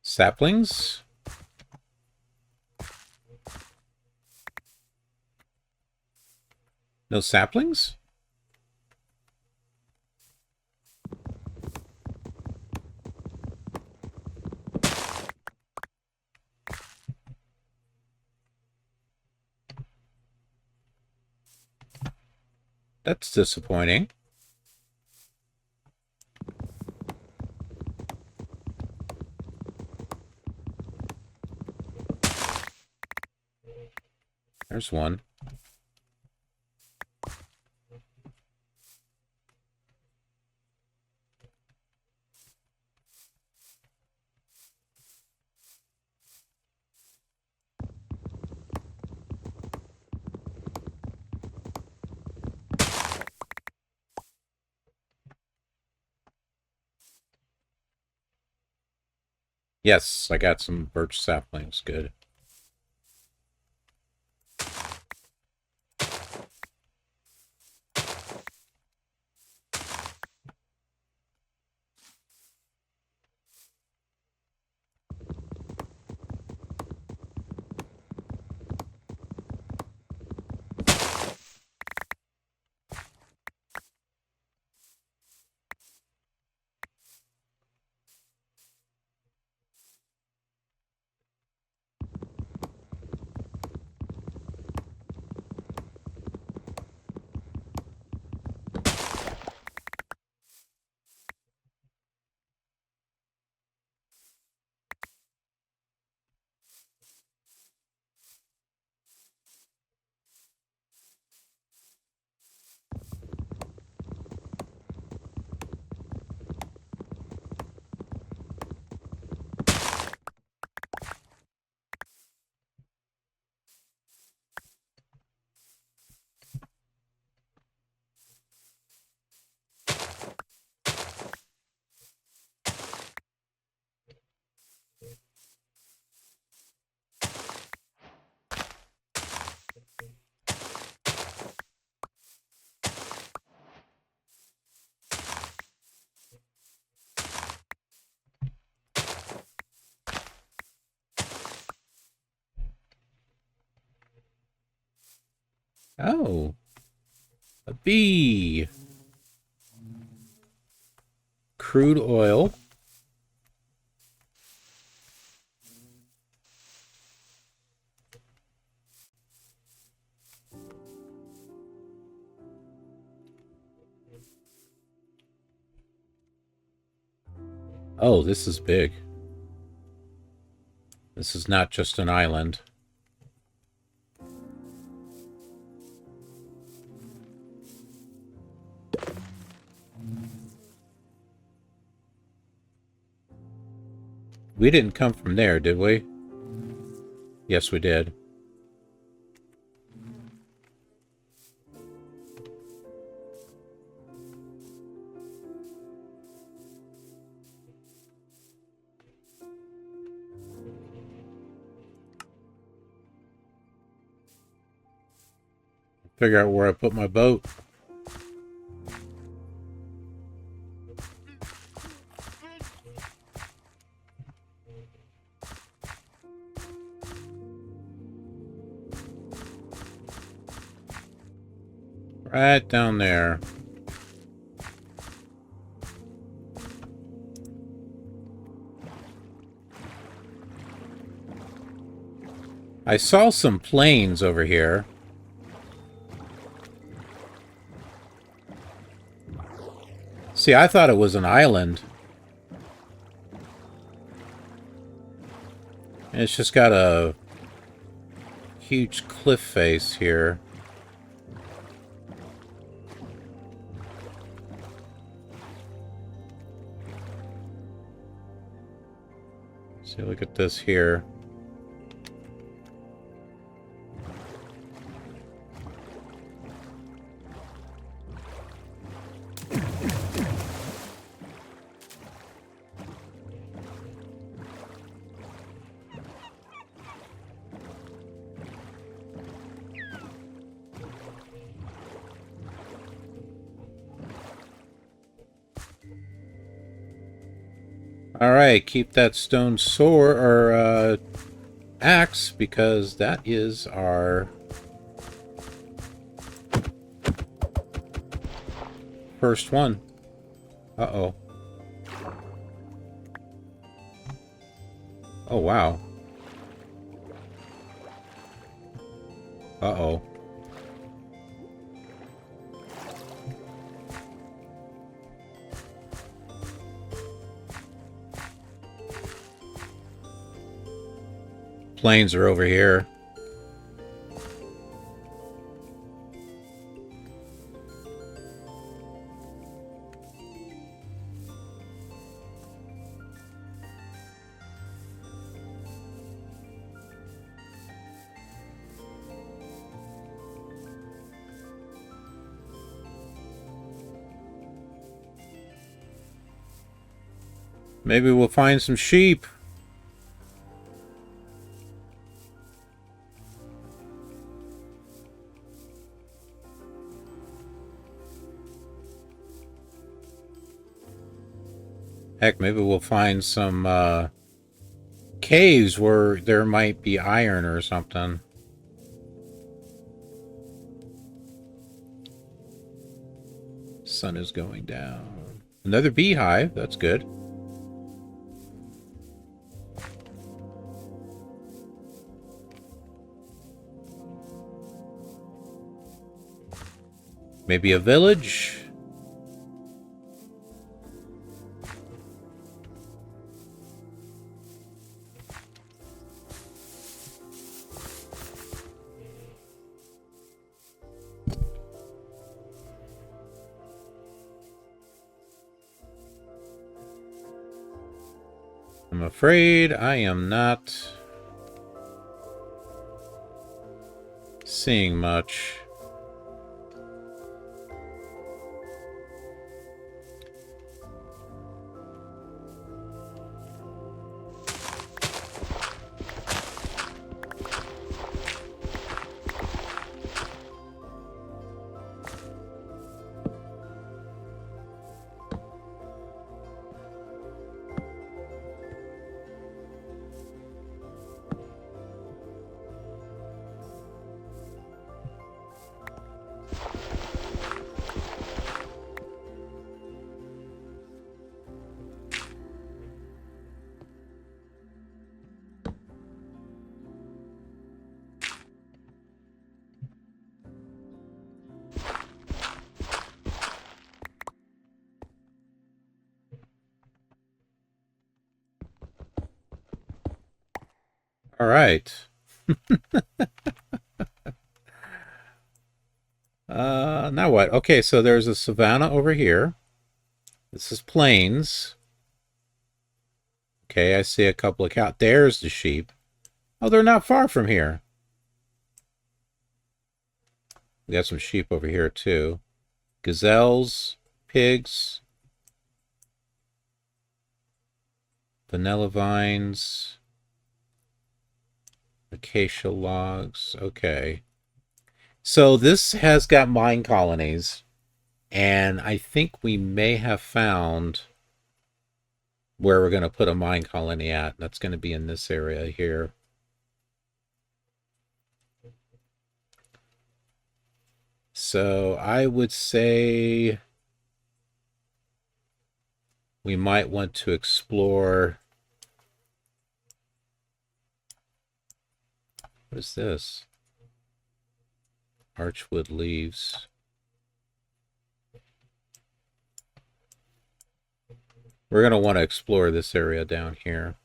Saplings? No saplings? That's disappointing. There's one. Yes, I got some birch saplings. Good. Oh, a bee. Crude oil. Oh, this is big. This is not just an island. We didn't come from there, did we? Yes, we did. Figure out where I put my boat. Right down there. I saw some planes over here. See, I thought it was an island. And it's just got a huge cliff face here. See, look at this here. Alright, keep that stone sword, or, axe, because that is our first one. Uh-oh. Oh, wow. Uh-oh. Planes are over here. Maybe we'll find some sheep. Heck, maybe we'll find some caves where there might be iron or something. Sun is going down. Another beehive. That's good. Maybe a village? I'm afraid I am not seeing much. All right. Now what? Okay, so there's a savanna over here. This is plains. Okay, I see a couple of cows. There's the sheep. Oh, they're not far from here. We got some sheep over here, too. Gazelles, pigs, vanilla vines, acacia logs. Okay. So this has got mine colonies, and I think we may have found where we're going to put a mine colony at. That's going to be in this area here. So I would say we might want to explore. What is this? Archwood leaves. We're going to want to explore this area down here.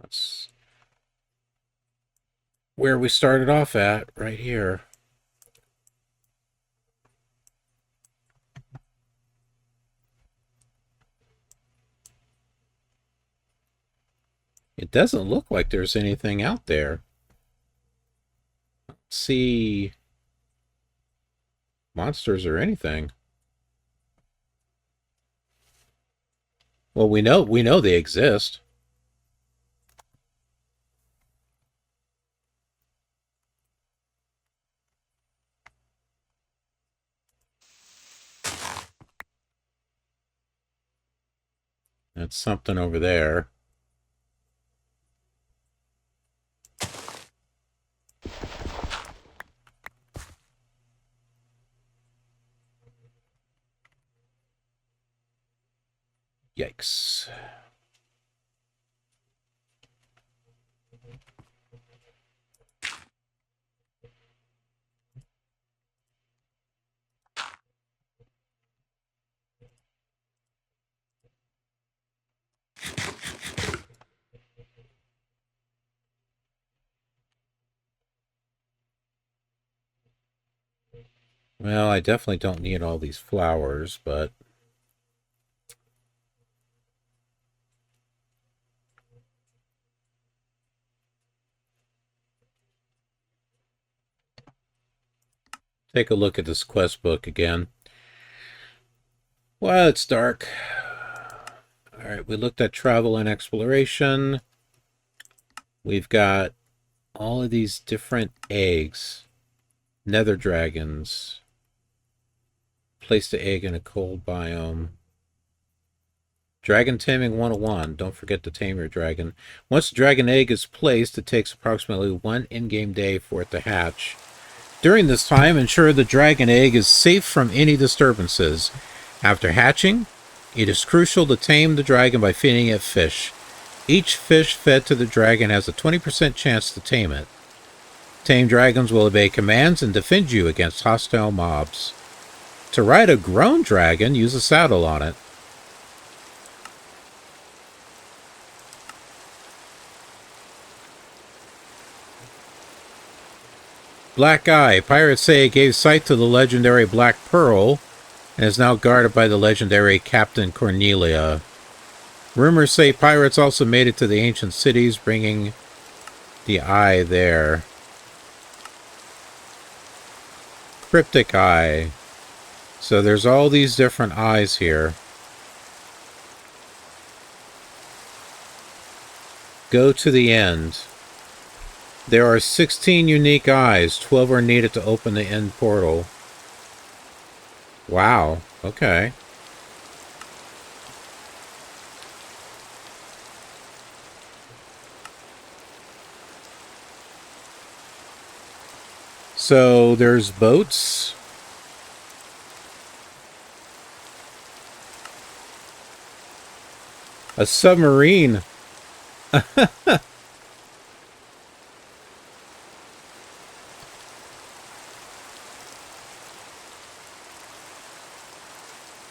That's where we started off at, right here. It doesn't look like there's anything out there. Let's see monsters or anything. Well, we know they exist. That's something over there. Yikes. Well, I definitely don't need all these flowers, but take a look at this quest book again. Well, it's dark. All right, we looked at travel and exploration. We've got all of these different eggs. Nether dragons. Place the egg in a cold biome. Dragon Taming 101. Don't forget to tame your dragon. Once the dragon egg is placed, it takes approximately 1 in-game day for it to hatch. During this time, ensure the dragon egg is safe from any disturbances. After hatching, it is crucial to tame the dragon by feeding it fish. Each fish fed to the dragon has a 20% chance to tame it. Tame dragons will obey commands and defend you against hostile mobs. To ride a grown dragon, use a saddle on it. Black Eye. Pirates say it gave sight to the legendary Black Pearl and is now guarded by the legendary Captain Cornelia. Rumors say pirates also made it to the ancient cities, bringing the eye there. Cryptic Eye. So there's all these different eyes here. Go to the end. There are 16 unique eyes. 12 are needed to open the end portal. Wow. Okay. So there's boats. A submarine.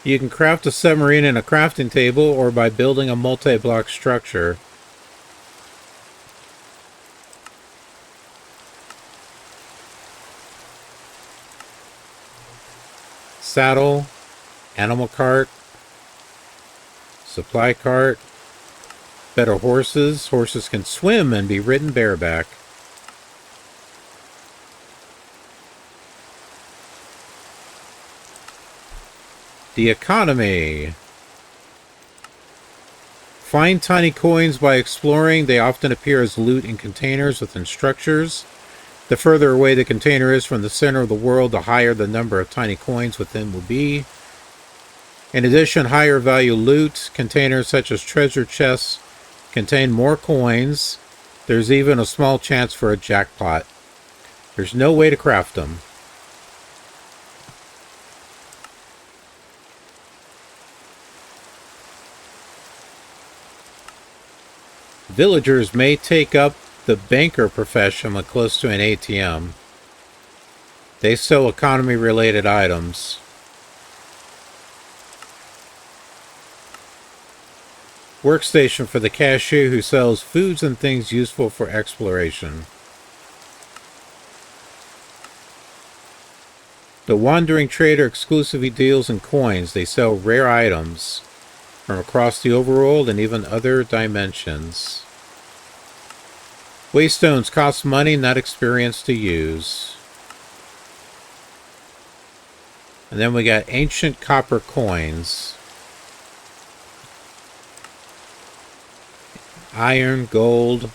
You can craft a submarine in a crafting table or by building a multi-block structure. Saddle, animal cart, supply cart, better horses. Horses can swim and be ridden bareback. The economy. Find tiny coins by exploring. They often appear as loot in containers within structures. The further away the container is from the center of the world, the higher the number of tiny coins within will be. In addition, higher value loot containers such as treasure chests contain more coins. There's even a small chance for a jackpot. There's no way to craft them. Villagers may take up the banker profession when close to an ATM. They sell economy-related items. Workstation for the cashier who sells foods and things useful for exploration. The wandering trader exclusively deals in coins. They sell rare items from across the overworld and even other dimensions. Waystones cost money, not experience to use. And then we got ancient copper coins. Iron, gold.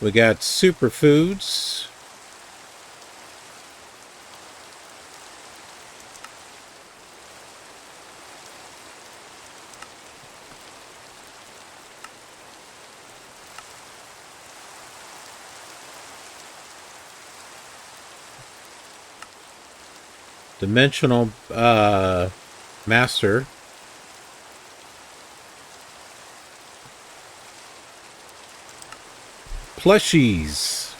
We got superfoods. Dimensional master. Plushies.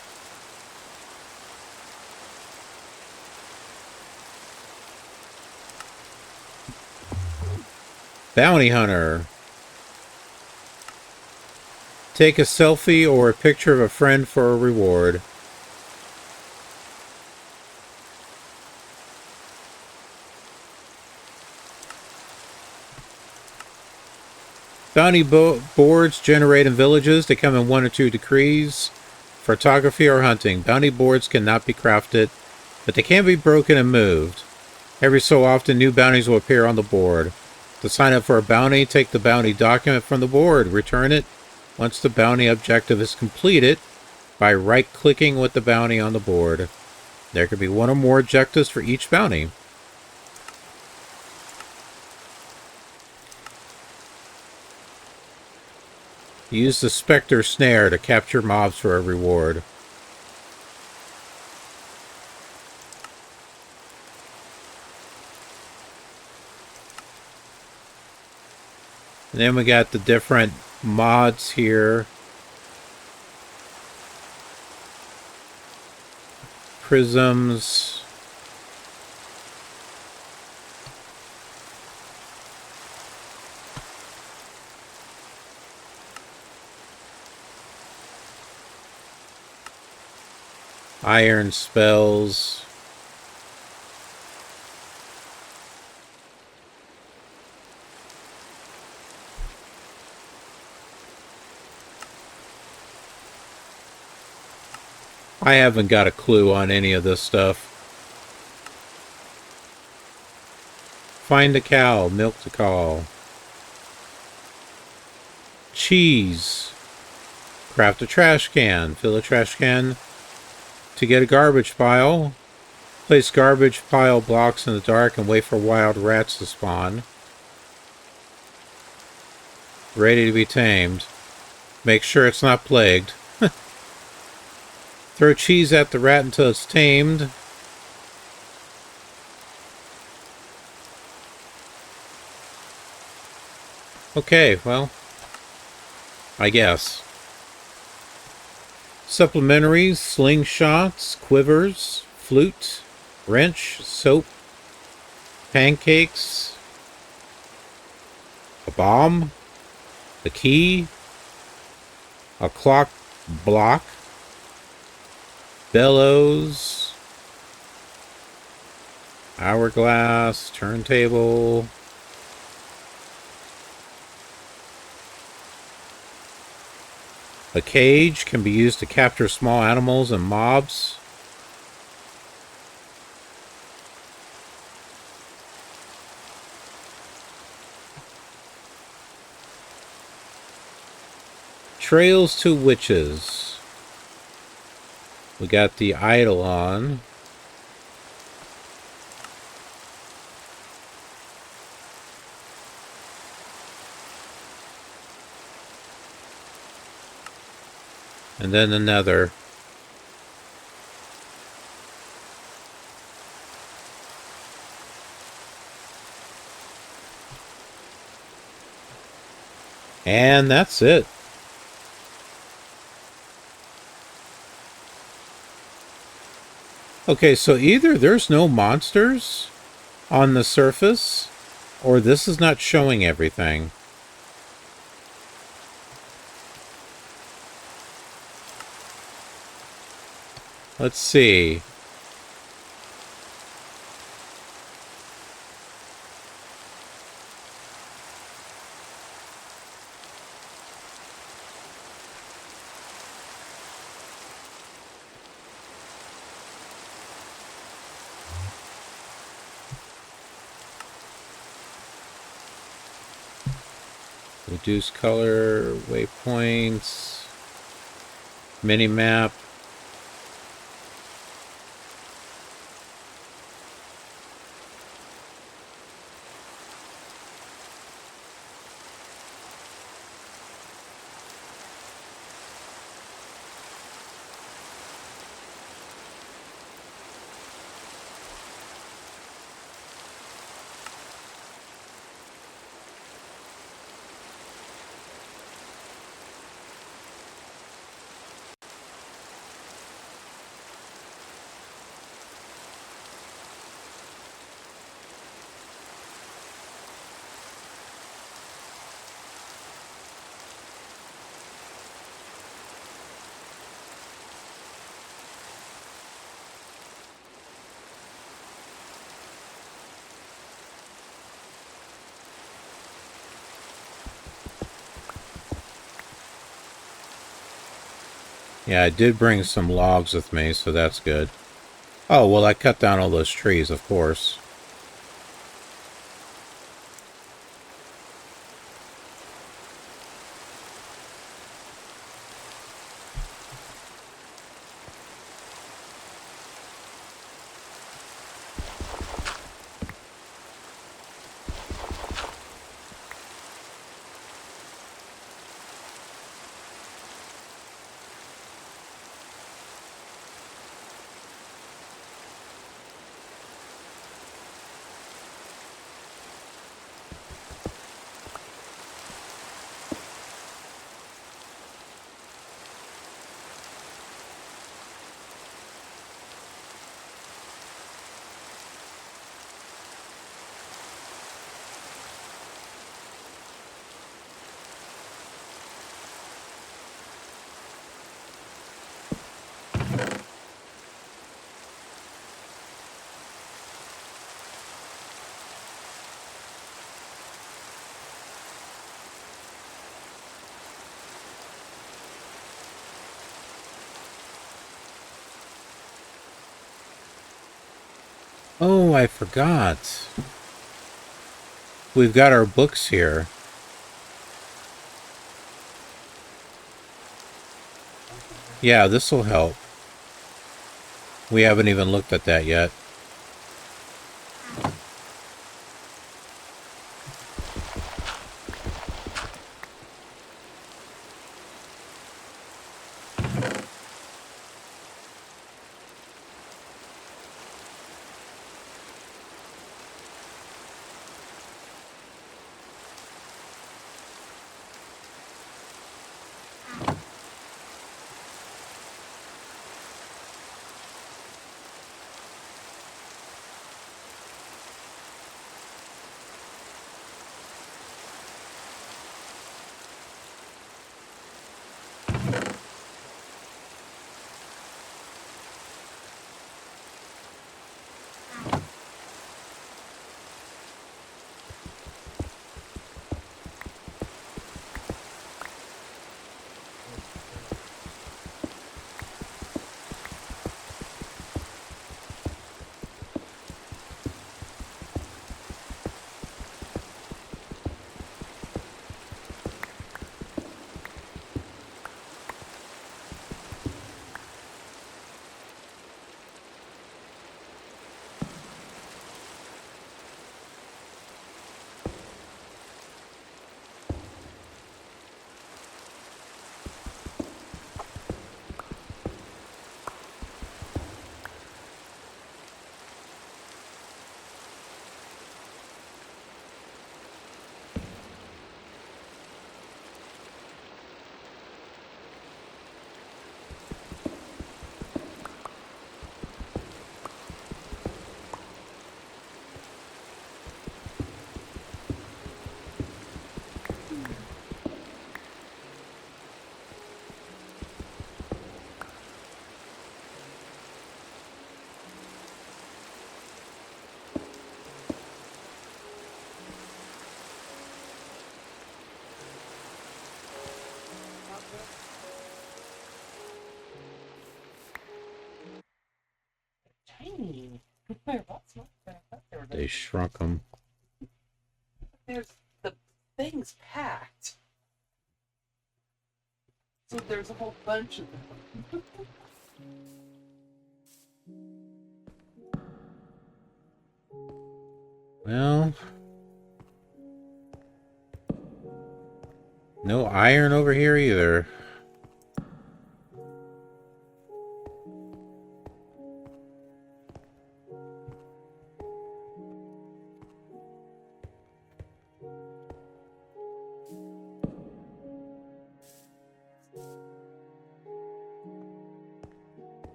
Bounty hunter. Take a selfie or a picture of a friend for a reward. Bounty boards generate in villages. They come in 1 or 2 degrees. Photography or hunting. Bounty boards cannot be crafted, but they can be broken and moved. Every so often, new bounties will appear on the board. To sign up for a bounty, take the bounty document from the board. Return it once the bounty objective is completed by right-clicking with the bounty on the board. There can be 1 or more objectives for each bounty. Use the Spectre Snare to capture mobs for a reward. And then we got the different mods here. Prisms. Iron spells. I haven't got a clue on any of this stuff. Find a cow, milk the cow. Cheese. Craft a trash can. Fill a trash can to get a garbage pile. Place garbage pile blocks in the dark and wait for wild rats to spawn. Ready to be tamed. Make sure it's not plagued. Throw cheese at the rat until it's tamed. Okay, well, I guess. Supplementaries, slingshots, quivers, flute, wrench, soap, pancakes, a bomb, a key, a clock block, bellows, hourglass, turntable. A cage can be used to capture small animals and mobs. Trails to Witches. We got the Eidolon. And then another. And that's it. Okay, so either there's no monsters on the surface, or this is not showing everything. Let's see. Reduce color, waypoints, mini map. Yeah, I did bring some logs with me, so that's good. Oh, well, I cut down all those trees, of course. Oh, I forgot. We've got our books here. Yeah, this will help. We haven't even looked at that yet. They shrunk them. The thing's packed. So there's a whole bunch of them. Well, no iron over here either.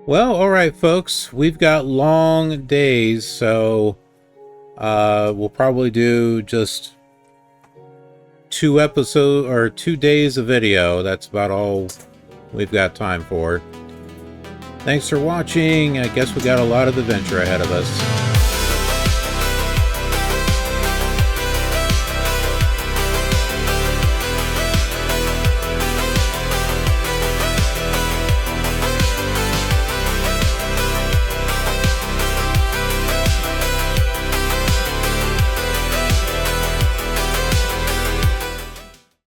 Well, alright folks, we've got long days, so we'll probably do just 2 days of video. That's about all we've got time for. Thanks for watching. I guess we got a lot of adventure ahead of us.